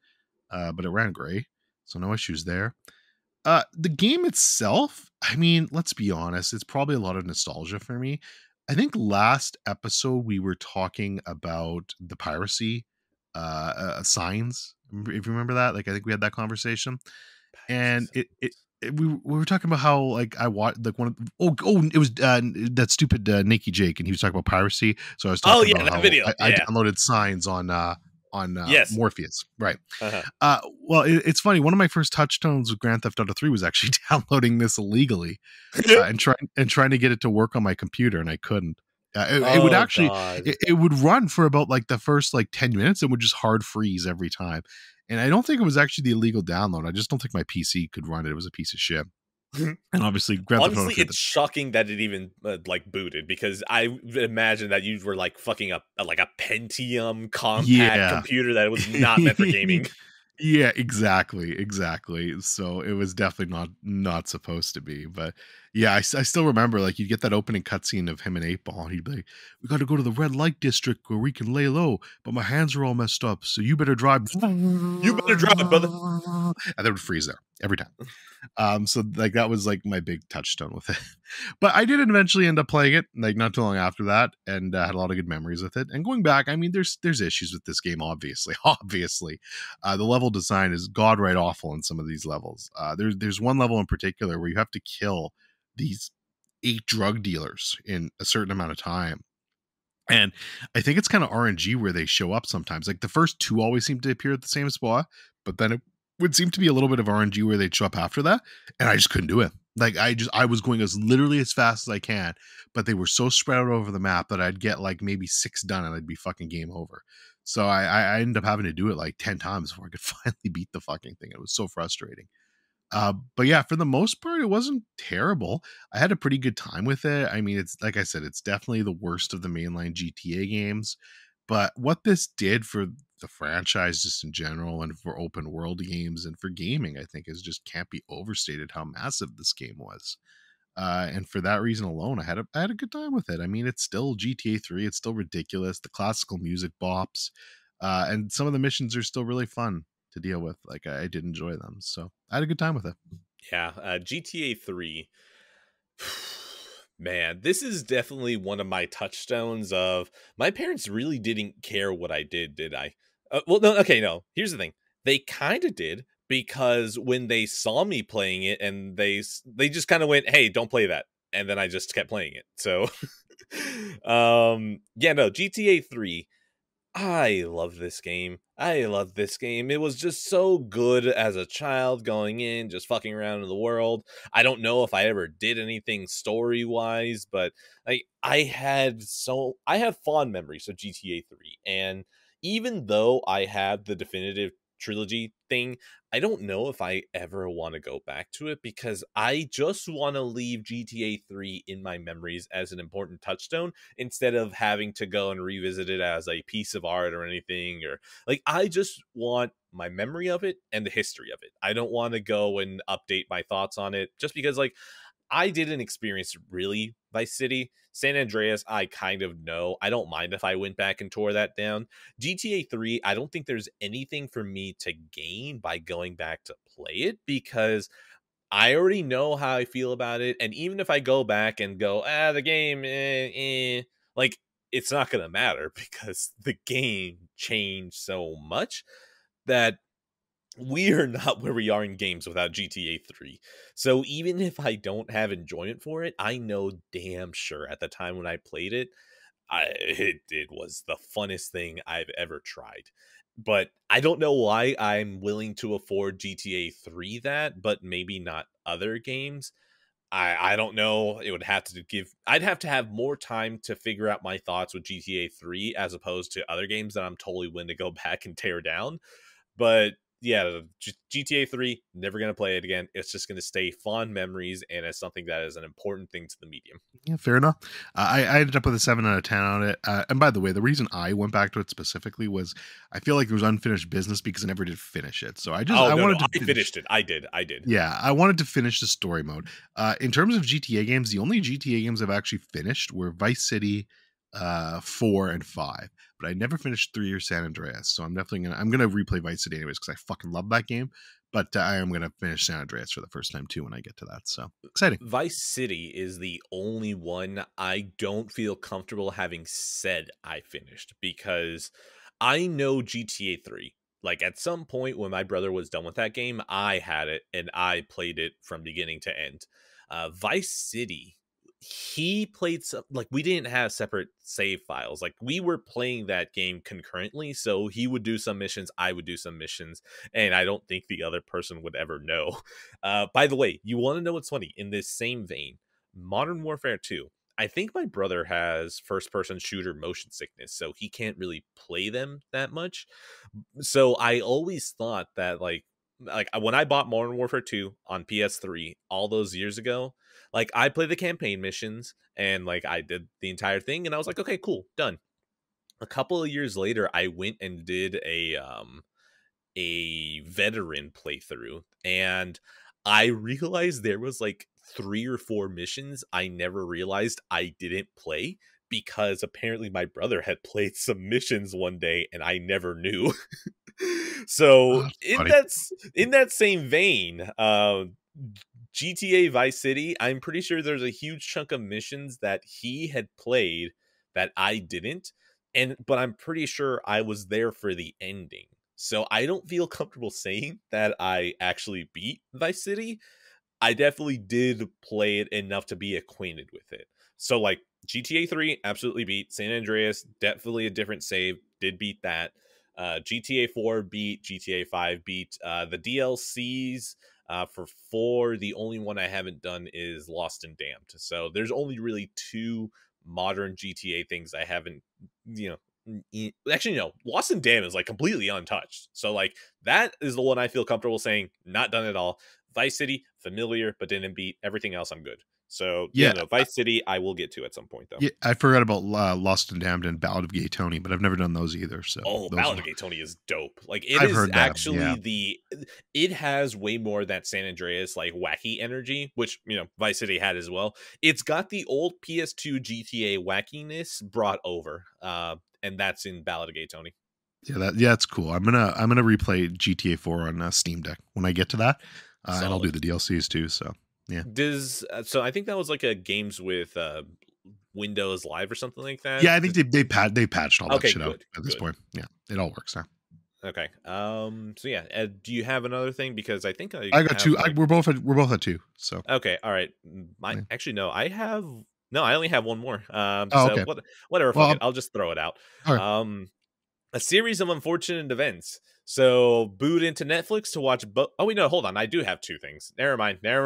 but it ran great, so no issues there. The game itself, I mean, let's be honest, it's probably a lot of nostalgia for me. I think last episode we were talking about the piracy signs. If you remember that, like I think we had that conversation. and Piracy we were talking about how like I watched like one of it was that stupid Nikki Jake, and he was talking about piracy. So I was Oh talking yeah, about that how video. I Yeah. downloaded signs on Yes. Morpheus, right? Uh-huh. Well, it's funny. One of my first touchstones with Grand Theft Auto 3 was actually downloading this illegally and trying to get it to work on my computer, and I couldn't. It would Oh actually god. it would run for about like the first like 10 minutes and would just hard freeze every time. And I don't think it was actually the illegal download. I just don't think my PC could run it. It was a piece of shit. And obviously, Grand Theft Auto Honestly, 3. it's shocking that it even like booted, because I imagine that you were like fucking up like a Pentium compact Yeah. computer that was not meant for gaming. Yeah, exactly. So it was definitely not supposed to be. But yeah, I still remember like you'd get that opening cutscene of him and 8 Ball, and he'd be like, "We got to go to the red light district where we can lay low, but my hands are all messed up, so you better drive." You better drive, brother. And they would freeze there every time. So like that was like my big touchstone with it. But I did eventually end up playing it like not too long after that, and had a lot of good memories with it. And going back, I mean, there's issues with this game, obviously. Obviously, the level design is god right awful in some of these levels. There's one level in particular where you have to kill these 8 drug dealers in a certain amount of time. And I think it's kind of RNG where they show up sometimes. Like the first 2 always seem to appear at the same spot, but then it would seem to be a little bit of RNG where they'd show up after that, and I just couldn't do it. Like I was going as literally as fast as I can, but they were so spread out over the map that I'd get like maybe 6 done and I'd be fucking game over. So I ended up having to do it like 10 times before I could finally beat the fucking thing. It was so frustrating. But yeah, for the most part, it wasn't terrible. I had a pretty good time with it. I mean, it's like I said, it's definitely the worst of the mainline GTA games. But what this did for the franchise just in general, and for open world games and for gaming, I think is just can't be overstated how massive this game was. And for that reason alone, I had a good time with it. I mean, it's still GTA 3. It's still ridiculous. The classical music bops, and some of the missions are still really fun to deal with. Like I did enjoy them, so I had a good time with it. Yeah, GTA 3. Man, this is definitely one of my touchstones of my parents really didn't care what I did I? Well, no, okay, no. Here's the thing. They kind of did, because when they saw me playing it, and they just kind of went, "Hey, don't play that." And then I just kept playing it. So yeah, no, GTA 3, I love this game. I love this game. It was just so good as a child, going in, just fucking around in the world. I don't know if I ever did anything story wise, but I have fond memories of GTA 3. And even though I have the definitive trilogy thing, I don't know if I ever want to go back to it, because I just want to leave GTA 3 in my memories as an important touchstone, instead of having to go and revisit it as a piece of art or anything. Or like, I just want my memory of it and the history of it. I don't want to go and update my thoughts on it, just because like I didn't experience really Vice City. San Andreas, I kind of know. I don't mind if I went back and tore that down. GTA 3, I don't think there's anything for me to gain by going back to play it, because I already know how I feel about it. And even if I go back and go, the game, like, it's not going to matter, because the game changed so much that we are not where we are in games without GTA 3. So even if I don't have enjoyment for it, I know damn sure at the time when I played it, it was the funnest thing I've ever tried. But I don't know why I'm willing to afford GTA 3 that, but maybe not other games. I don't know. I'd have to have more time to figure out my thoughts with GTA 3 as opposed to other games that I'm totally willing to go back and tear down. But yeah, GTA 3, never going to play it again. It's just going to stay fond memories, and it's something that is an important thing to the medium. Yeah, fair enough. I ended up with a 7 out of 10 on it. And by the way, the reason I went back to it specifically was I feel like there was unfinished business because I never did finish it. So I Finished it. I did. Yeah, I wanted to finish the story mode. In terms of GTA games, the only GTA games I've actually finished were Vice City, 4 and 5, but I never finished 3 or San Andreas. So I'm gonna replay Vice City anyways because I fucking love that game. But I am gonna finish San Andreas for the first time too when I get to that. So exciting. Vice City is the only one I don't feel comfortable having said I finished, because I know GTA 3. Like at some point when my brother was done with that game, I had it and I played it from beginning to end. Vice City, he played some, like we didn't have separate save files. Like we were playing that game concurrently, so he would do some missions, I would do some missions, and I don't think the other person would ever know. By the way, you want to know what's funny? In this same vein, Modern Warfare 2. I think my brother has first person shooter motion sickness, so he can't really play them that much. So I always thought that like when I bought Modern Warfare 2 on PS3 all those years ago, like I played the campaign missions and like I did the entire thing and I was like, okay, cool, done. A couple of years later, I went and did a veteran playthrough, and I realized there was like 3 or 4 missions I never realized I didn't play because apparently my brother had played some missions one day and I never knew. Oh, So that's funny. in that same vein, GTA Vice City, I'm pretty sure there's a huge chunk of missions that he had played that I didn't, and but I'm pretty sure I was there for the ending. So I don't feel comfortable saying that I actually beat Vice City. I definitely did play it enough to be acquainted with it. So like GTA 3 absolutely beat. San Andreas, definitely a different save, did beat that. GTA 4 beat, GTA 5 beat. The DLCs for 4, the only one I haven't done is Lost and Damned. So there's only really 2 modern GTA things I haven't, actually no, Lost and Damned is like completely untouched. So like that is the one I feel comfortable saying not done at all. Vice City, familiar, but didn't beat. Everything else I'm good. So yeah, Yeah, no, Vice City I will get to at some point though. yeah. I forgot about Lost and Damned and Ballad of Gay Tony, but I've never done those either. So Oh, those Ballad are, of Gay Tony is dope. Like it I've is heard that. actually Yeah, it has way more that San Andreas like wacky energy, which Vice City had as well. It's got the old PS2 GTA wackiness brought over. And that's in Ballad of Gay Tony. yeah, that's cool. I'm gonna replay GTA 4 on Steam Deck when I get to that, and I'll do Solid. the DLCs too. So yeah, Does so I think that was like a games with Windows Live or something like that. yeah. I think they patched all that Okay, shit out good, at this good. point. Yeah, it all works now. Okay. So yeah, do you have another thing? Because I think I I got have 2. like We're both at 2. So okay, all right. My yeah. actually no, I only have one more. Oh, So okay. whatever, fuck Well, it. I'll just throw it out. all right. A series of unfortunate events. So booed into Netflix to watch. Oh wait, no, hold on. I do have 2 things. Never mind. Booed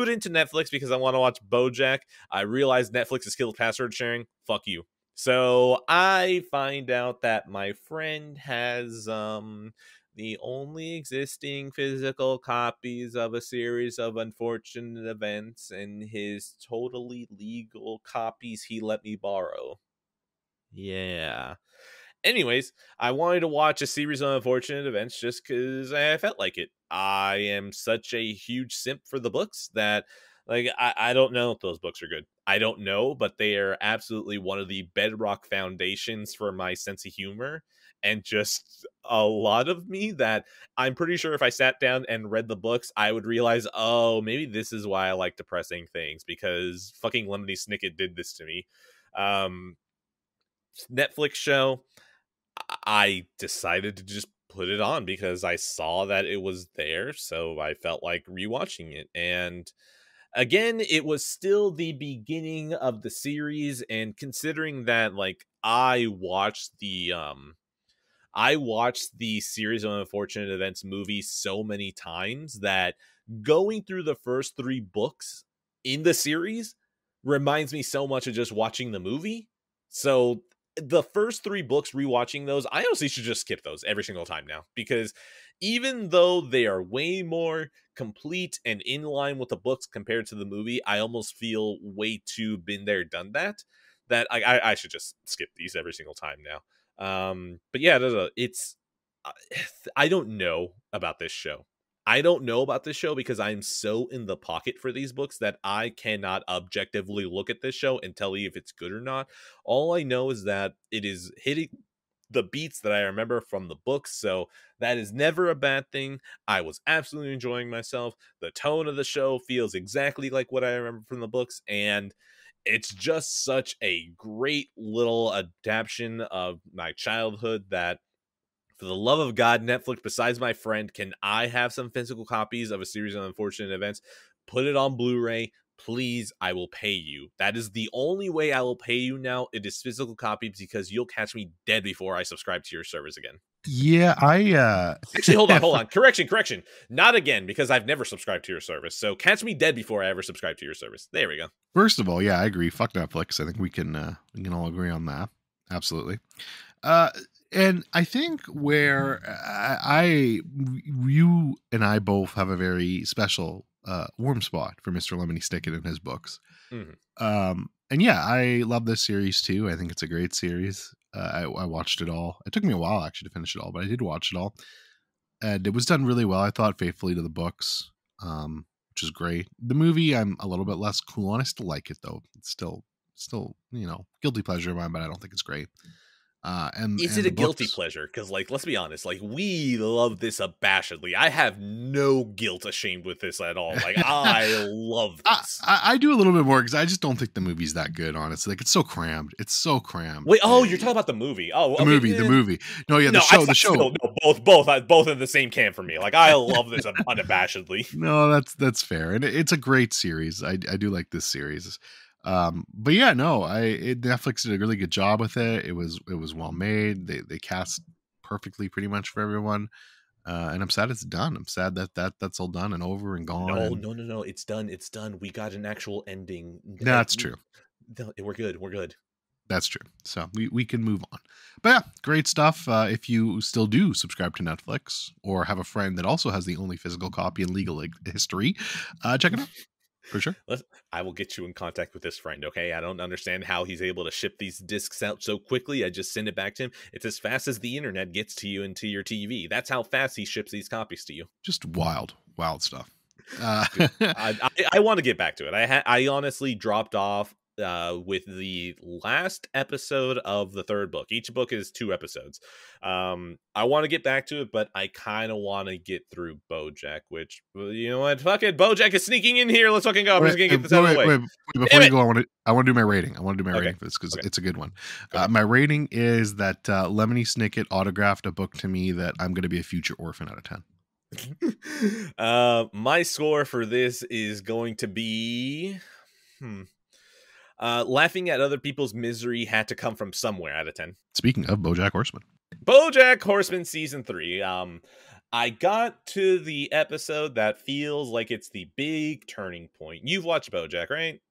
into Netflix because I want to watch BoJack. I realize Netflix is killed password sharing. Fuck you. So I find out that my friend has the only existing physical copies of a series of unfortunate events and his totally legal copies he let me borrow. Yeah. Anyways, I wanted to watch a series of unfortunate events just because I felt like it. I am such a huge simp for the books that, like, I don't know if those books are good. I don't know, but they are absolutely one of the bedrock foundations for my sense of humor and just a lot of me that I'm pretty sure if I sat down and read the books, I would realize, oh, maybe this is why I like depressing things because fucking Lemony Snicket did this to me. Um, Netflix show. I decided to just put it on because I saw that it was there, so I felt like rewatching it. And again, it was still the beginning of the series, and considering that like I watched the series of unfortunate events movie so many times that going through the first 3 books in the series reminds me so much of just watching the movie. So the first 3 books, rewatching those, I honestly should just skip those every single time now because even though they are way more complete and in line with the books compared to the movie, I almost feel way too been there, done that. That I should just skip these every single time now. But yeah, it's I don't know about this show. I don't know about this show because I'm so in the pocket for these books that I cannot objectively look at this show and tell you if it's good or not. All I know is that it is hitting the beats that I remember from the books, so that is never a bad thing. I was absolutely enjoying myself. The tone of the show feels exactly like what I remember from the books, and it's just such a great little adaptation of my childhood that For the love of God, Netflix, besides my friend, can I have some physical copies of A Series of Unfortunate Events? Put it on Blu-ray. Please, I will pay you. That is the only way I will pay you now. It is physical copies, because you'll catch me dead before I subscribe to your service again. Yeah, Actually, hold on. Correction. Not again, because I've never subscribed to your service. So catch me dead before I ever subscribe to your service. There we go. First of all, yeah, I agree. Fuck Netflix. I think we can all agree on that. Absolutely. And I think where you and I both have a very special warm spot for Mr. Lemony Snicket and his books. Mm-hmm. And yeah, I love this series too. I think it's a great series. I watched it all. It took me a while actually to finish it all, but I did watch it all. And it was done really well. I thought faithfully to the books, which is great. The movie, I'm a little bit less cool on. I still like it though. It's still, guilty pleasure of mine, but I don't think it's great. Is it a guilty pleasure? Because, like, let's be honest, like, we love this abashedly. I have no guilt ashamed with this at all. Like, I love this. I do a little bit more, because I just don't think the movie's that good, honestly. Like, it's so crammed. Wait, you're talking about the movie? Oh, okay. The movie. No, yeah, the show. Still, no, both in the same camp for me. Like, I love this unabashedly. No, that's fair, and it's a great series. I do like this series. But yeah, no, Netflix did a really good job with it. It was well made. They cast perfectly pretty much for everyone. And I'm sad it's done. I'm sad that's all done and over and gone. No. It's done. We got an actual ending. That's true. We're good. That's true. So we can move on. But yeah, great stuff. If you still do subscribe to Netflix, or have a friend that also has the only physical copy in legal history, check it out. For sure. I will get you in contact with this friend, okay? I don't understand how he's able to ship these discs out so quickly. I just send it back to him. It's as fast as the internet gets to you and to your TV. That's how fast he ships these copies to you. Just wild stuff. I want to get back to it. I honestly dropped off with the last episode of the third book. Each book is 2 episodes. I want to get back to it, but I kind of want to get through Bojack, which, you know what, fuck it, Bojack is sneaking in here. Let's fucking go. I'm just gonna get this out of the way. Before you go, I want to do my rating. Rating for this, because it's a good one. My rating is that Lemony Snicket autographed a book to me that I'm going to be a future orphan out of 10. My score for this is going to be laughing at other people's misery had to come from somewhere out of 10. Speaking of BoJack Horseman. BoJack Horseman season 3. I got to the episode that feels like it's the big turning point. You've watched BoJack, right?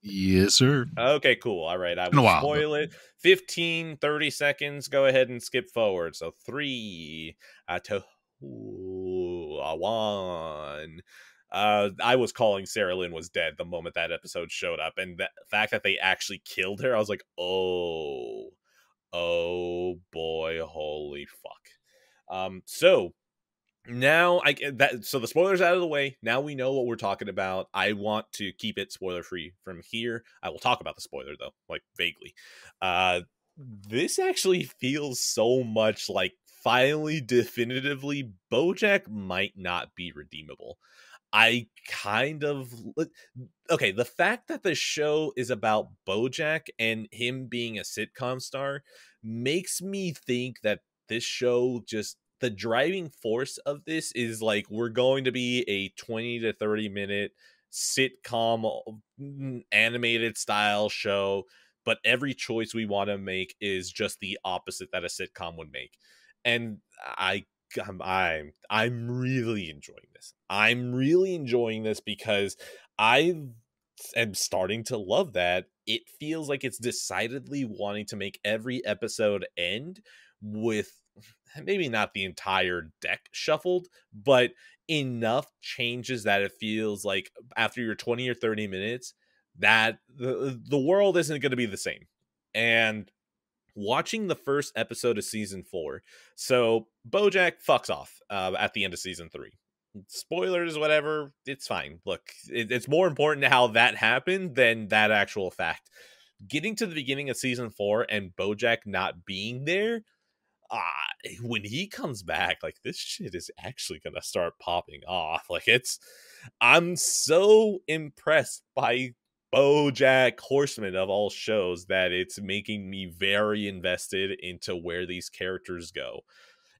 Yes, sir. Okay, cool. All right. I will spoil it. 15, 30 seconds. Go ahead and skip forward. So 3, 2, 1. I was calling Sarah Lynn was dead the moment that episode showed up, and the fact that they actually killed her, I was like, oh boy, holy fuck. So now so the spoilers out of the way. Now we know what we're talking about. I want to keep it spoiler free from here. I will talk about the spoiler though, like vaguely. This actually feels so much like finally, definitively, Bojack might not be redeemable. I kind of okay. The fact that the show is about Bojack and him being a sitcom star makes me think that this show, just the driving force of this is like, we're going to be a 20 to 30 minute sitcom animated style show, but every choice we want to make is just the opposite that a sitcom would make. And I'm really enjoying this. I'm really enjoying this because I am starting to love that. It feels like it's decidedly wanting to make every episode end with maybe not the entire deck shuffled, but enough changes that it feels like after your 20 or 30 minutes that the world isn't going to be the same. And watching the first episode of season 4, so Bojack fucks off at the end of season 3. Spoilers, whatever, it's fine. Look, it's more important how that happened than that actual fact. Getting to the beginning of season 4 and Bojack not being there, when he comes back, like, this shit is actually gonna start popping off. Like, I'm so impressed by BoJack Horseman of all shows that it's making me very invested into where these characters go.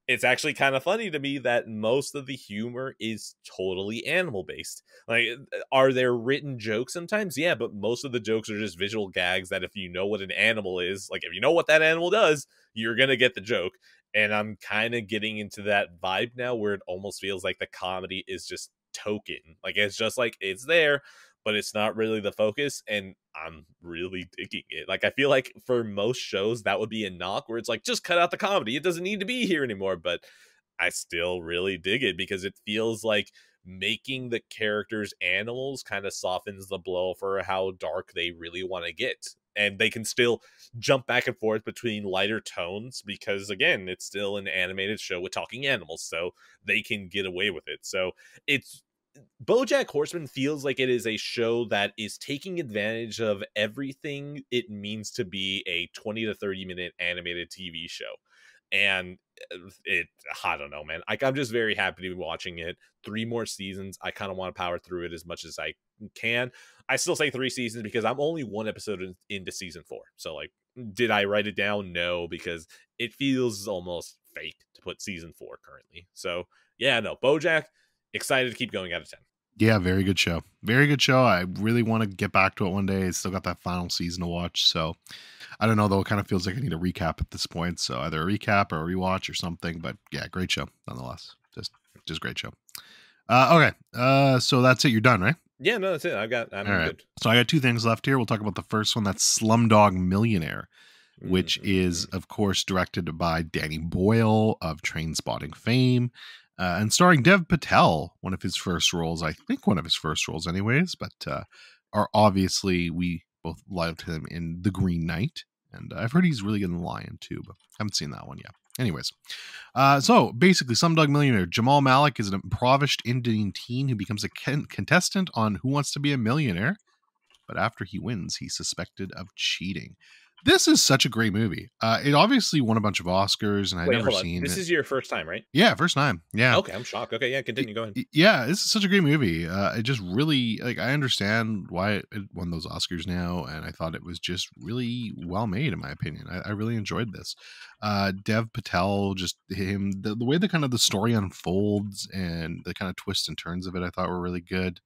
it's actually kind of funny to me that most of the humor is totally animal based. Like, are there written jokes sometimes? Yeah, but most of the jokes are just visual gags that if you know what an animal is, like if you know what that animal does, you're gonna get the joke. And I'm kind of getting into that vibe now where it almost feels like the comedy is just token. Like it's just like it's there, but it's not really the focus. And I'm really digging it. Like I feel like for most shows that would be a knock where it's like just cut out the comedy. It doesn't need to be here anymore. But I still really dig it because it feels like making the characters animals kind of softens the blow for how dark they really want to get. And they can still jump back and forth between lighter tones because, again, it's still an animated show with talking animals, so they can get away with it. So it's Bojack Horseman feels like it is a show that is taking advantage of everything it means to be a 20 to 30 minute animated TV show. And it, I don't know, man. Like, I'm just very happy to be watching it. 3 more seasons. I kind of want to power through it as much as I can. I still say 3 seasons because I'm only 1 episode into season 4. So, like, did I write it down? No, because it feels almost fake to put season 4 currently. So, yeah, no, Bojack, excited to keep going out of 10. Yeah, very good show. Very good show. I really want to get back to it one day. I still got that final season to watch. So I don't know, though. It kind of feels like I need a recap at this point. So either a recap or a rewatch or something. But yeah, great show nonetheless. Just great show. Okay. So that's it. You're done, right? Yeah, no, that's it. I'm All right. good. So I got 2 things left here. We'll talk about the first one. That's Slumdog Millionaire, which is, of course, directed by Danny Boyle of Trainspotting fame. And starring Dev Patel, one of his first roles, I think one of his first roles anyways, but are obviously, we both loved him in The Green Knight, and I've heard he's really good in Lion too, but haven't seen that one yet. Anyways, so basically, Slumdog Millionaire, Jamal Malik is an impoverished Indian teen who becomes a contestant on Who Wants to Be a Millionaire, but after he wins, he's suspected of cheating. This is such a great movie. It obviously won a bunch of Oscars, and I'd never seen it. This is your first time, right? Yeah, first time. Yeah. Okay, I'm shocked. Okay, yeah, continue. Go ahead. Yeah, this is such a great movie. It just really, like, I understand why it won those Oscars now, and I thought it was just really well made, in my opinion. I really enjoyed this. Dev Patel, just him, the way the kind of the story unfolds and the kind of twists and turns of it, I thought were really good.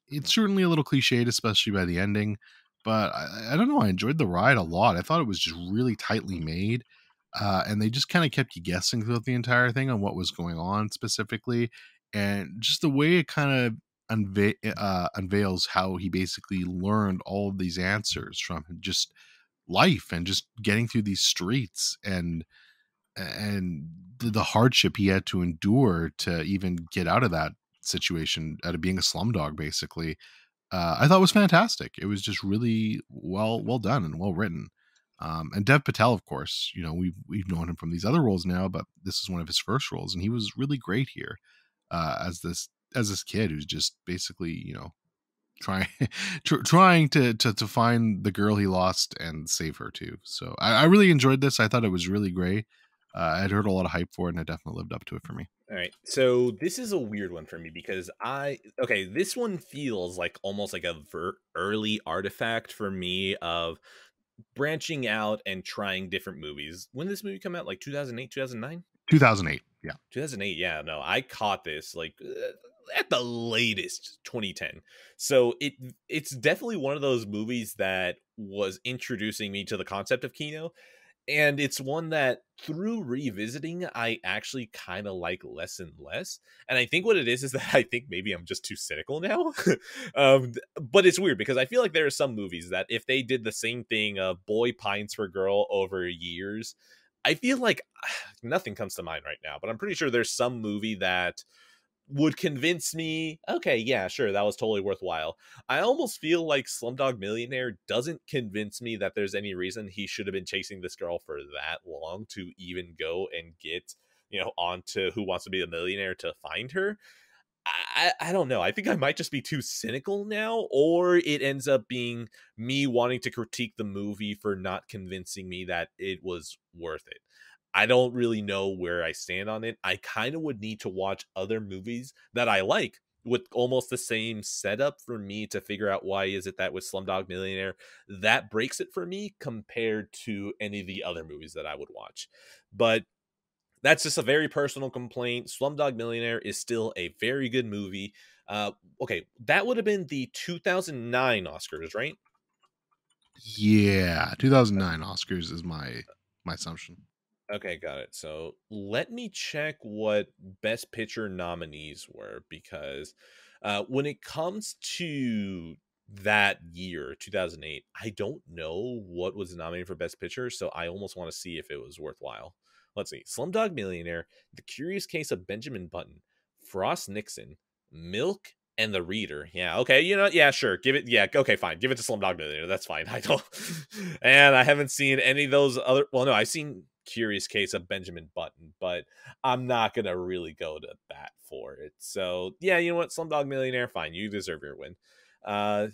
It's certainly a little cliched, especially by the ending, but I don't know. I enjoyed the ride a lot. I thought it was just really tightly made. And they just kind of kept you guessing throughout the entire thing on what was going on specifically. And just the way it kind of unveils how he basically learned all of these answers from just life and just getting through these streets and the hardship he had to endure to even get out of that situation, out of being a slumdog, basically. I thought was fantastic. It was just really well done and well written. And Dev Patel, of course, you know, we've known him from these other roles now, but this is one of his first roles, and he was really great here as this kid who's just basically, you know, trying to find the girl he lost and save her too. So I really enjoyed this. I thought it was really great. I'd heard a lot of hype for it, and it definitely lived up to it for me. All right. So this is a weird one for me because this one feels like almost like a early artifact for me of branching out and trying different movies. When did this movie come out? Like 2008, 2009? 2008. Yeah. 2008. Yeah, no, I caught this like at the latest 2010. So it's definitely one of those movies that was introducing me to the concept of Kino. And it's one that through revisiting, I actually kind of like less and less. And I think what it is that I think maybe I'm just too cynical now. But it's weird because I feel like there are some movies that if they did the same thing of boy pines for girl over years, I feel like nothing comes to mind right now. But I'm pretty sure there's some movie that would convince me, okay, yeah, sure, that was totally worthwhile. I almost feel like Slumdog Millionaire doesn't convince me that there's any reason he should have been chasing this girl for that long to even go and get, you know, onto Who Wants to Be a Millionaire to find her. I don't know. I think I might just be too cynical now, or it ends up being me wanting to critique the movie for not convincing me that it was worth it. I don't really know where I stand on it. I kind of would need to watch other movies that I like with almost the same setup for me to figure out why is it that with Slumdog Millionaire that breaks it for me compared to any of the other movies that I would watch. But That's just a very personal complaint. Slumdog Millionaire is still a very good movie. Okay, that would have been the 2009 Oscars, right? Yeah, 2009 Oscars is my assumption. Okay, got it. So let me check what Best Picture nominees were, because when it comes to that year, 2008, I don't know what was nominated for Best Picture, so I almost want to see if it was worthwhile. Let's see. Slumdog Millionaire, The Curious Case of Benjamin Button, Frost Nixon, Milk, and The Reader. Yeah, okay, yeah, sure. Give it, yeah, okay, fine. Give it to Slumdog Millionaire. That's fine. I don't, and I haven't seen any of those other, well, no, I've seen Curious Case of Benjamin Button, but I'm not gonna really go to bat for it. So yeah, you know what, Slumdog Millionaire, fine, you deserve your win. Uh,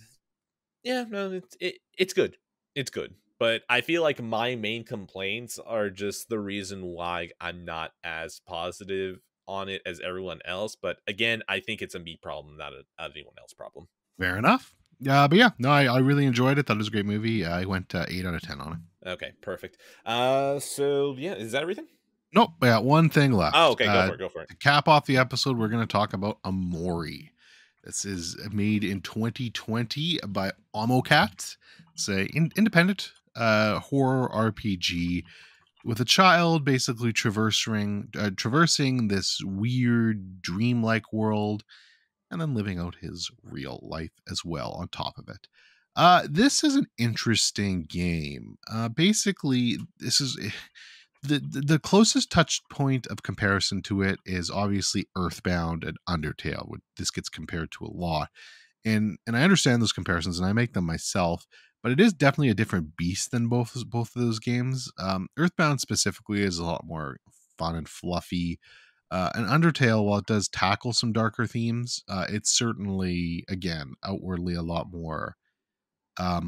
yeah, no, it's good, it's good, but I feel like my main complaints are just the reason why I'm not as positive on it as everyone else. But again, I think it's a me problem, not anyone else problem. Fair enough. But yeah, no, I really enjoyed it. Thought it was a great movie. I went 8 out of 10 on it. Okay, perfect. So yeah, is that everything? Nope. I got one thing left. Oh, okay, go for it. To cap off the episode, we're going to talk about Omori. This is made in 2020 by Omocat. It's a independent horror RPG with a child basically traversing this weird dreamlike world, and then living out his real life as well on top of it. This is an interesting game. Basically, this is the closest touch point of comparison to it is obviously Earthbound and Undertale. This gets compared to a lot, and I understand those comparisons, and I make them myself. But it is definitely a different beast than both of those games. Earthbound specifically is a lot more fun and fluffy. And Undertale, while it does tackle some darker themes, it's certainly, again, outwardly a lot more. I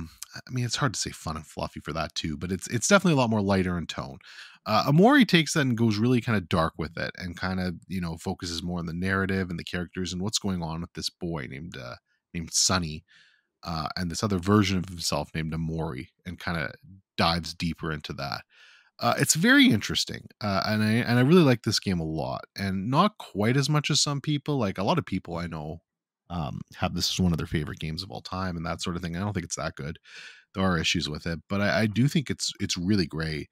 mean, it's hard to say fun and fluffy for that too, but it's definitely a lot more lighter in tone. Omori takes that and goes really kind of dark with it, and kind of focuses more on the narrative and the characters and what's going on with this boy named Sunny, and this other version of himself named Omori, and kind of dives deeper into that. It's very interesting, and I really like this game a lot, and not quite as much as some people. Like a lot of people I know have this as one of their favorite games of all time, and that sort of thing. I don't think it's that good. There are issues with it, but I do think it's really great,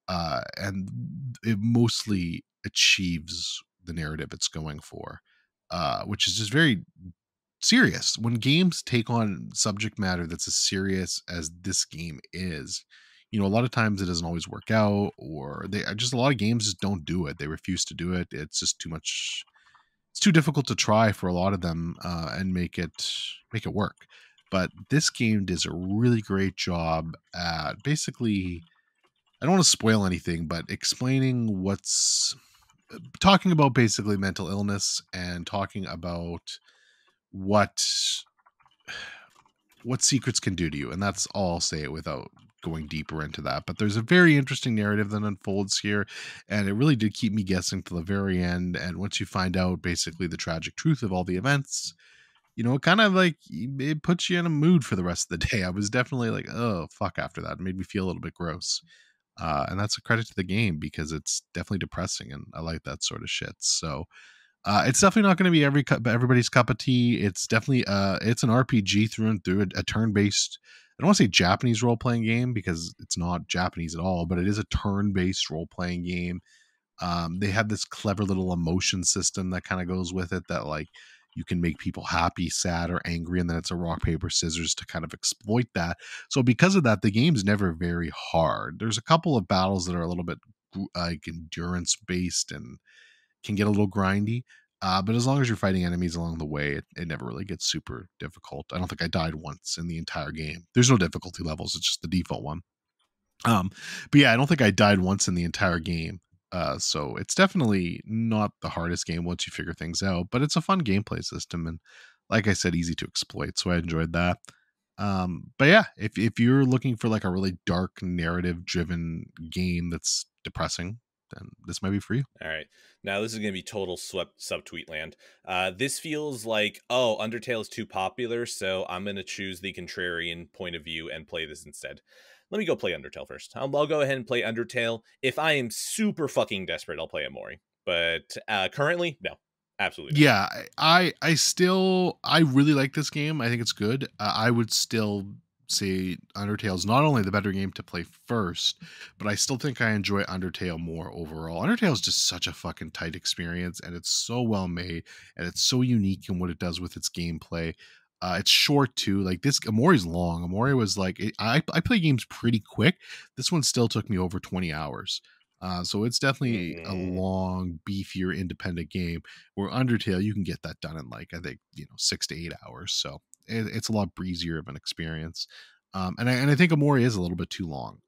and it mostly achieves the narrative it's going for, which is just very serious. When games take on subject matter that's as serious as this game is, a lot of times it doesn't always work out, or they just a lot of games just don't do it. They refuse to do it. It's just too much. It's too difficult to try for a lot of them, and make it work. But this game does a really great job at basically, I don't want to spoil anything, but explaining talking about basically mental illness, and talking about what secrets can do to you. And that's all I'll say without going deeper into that. But there's a very interesting narrative that unfolds here, and it really did keep me guessing to the very end. And once you find out basically the tragic truth of all the events, it kind of like, it puts you in a mood for the rest of the day. I was definitely like, oh fuck, after that. It made me feel a little bit gross. And that's a credit to the game, because it's definitely depressing, and I like that sort of shit. So it's definitely not going to be everybody's cup of tea. It's definitely it's an RPG through and through, a turn-based. I don't want to say Japanese role-playing game, because it's not Japanese at all, but it is a turn-based role-playing game. They have this clever little emotion system that kind of goes with it, that like you can make people happy, sad, or angry, and then it's a rock paper scissors to kind of exploit that. So because of that, the game's never very hard. There's a couple of battles that are a little bit like endurance based and can get a little grindy. But as long as you're fighting enemies along the way, it never really gets super difficult. I don't think I died once in the entire game. There's no difficulty levels. It's just the default one. But yeah, I don't think I died once in the entire game. So it's definitely not the hardest game once you figure things out, but it's a fun gameplay system. And like I said, easy to exploit. So I enjoyed that. But yeah, if you're looking for like a really dark narrative driven game that's depressing, then this might be for you. All right. Now this is going to be total subtweet land. This feels like, oh, Undertale is too popular, so I'm going to choose the contrarian point of view and play this instead. Let me go play Undertale first. I'll go ahead and play Undertale. If I am super fucking desperate, I'll play Omori. But currently, no. Absolutely not. Yeah, I really like this game. I think it's good. I would still say Undertale is not only the better game to play first, but I still think I enjoy Undertale more overall. Undertale is just such a fucking tight experience, and it's so well made, and it's so unique in what it does with its gameplay. It's short too. Like this, Omori's long. Omori was like, I play games pretty quick. This one still took me over 20 hours. So it's definitely a long, beefier, independent game. Where Undertale, you can get that done in like, I think, 6 to 8 hours. So it's a lot breezier of an experience. And I think Omori is a little bit too long,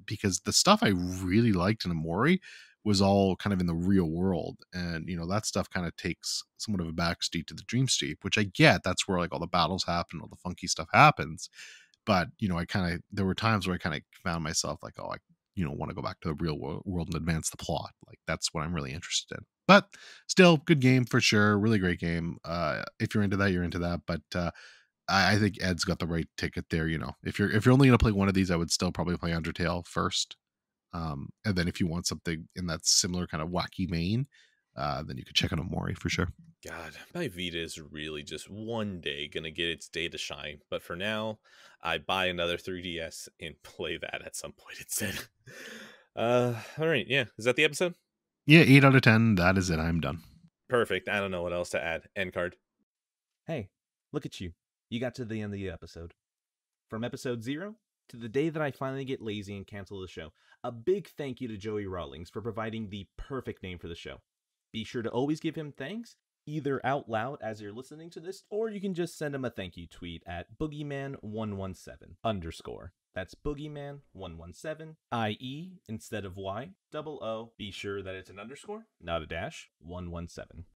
because the stuff I really liked in Omori was all kind of in the real world, and that stuff kind of takes somewhat of a backseat to the Dreamscape, which I get. That's where like all the battles happen, all the funky stuff happens. But there were times where I kind of found myself like, oh, I want to go back to the real world and advance the plot. Like that's what I'm really interested in. But still, good game for sure. Really great game. If you're into that, you're into that. But I think Ed's got the right ticket there. If you're only going to play one of these, I would still probably play Undertale first. And then if you want something in that similar kind of wacky vein, then you could check out Omori for sure. God, my Vita is really just one day gonna get its day to shine. But for now, I buy another 3DS and play that at some point instead. All right, yeah. Is that the episode? Yeah, 8 out of 10. That is it. I'm done. Perfect. I don't know what else to add. End card. Hey, look at you. You got to the end of the episode. From episode 0 to the day that I finally get lazy and cancel the show, a big thank you to Joey Rawlings for providing the perfect name for the show. Be sure to always give him thanks, either out loud as you're listening to this, or you can just send him a thank you tweet at Boogeyman117 _ That's Boogeyman117, IE instead of Y, double O. Be sure that it's an underscore, not a dash, 117.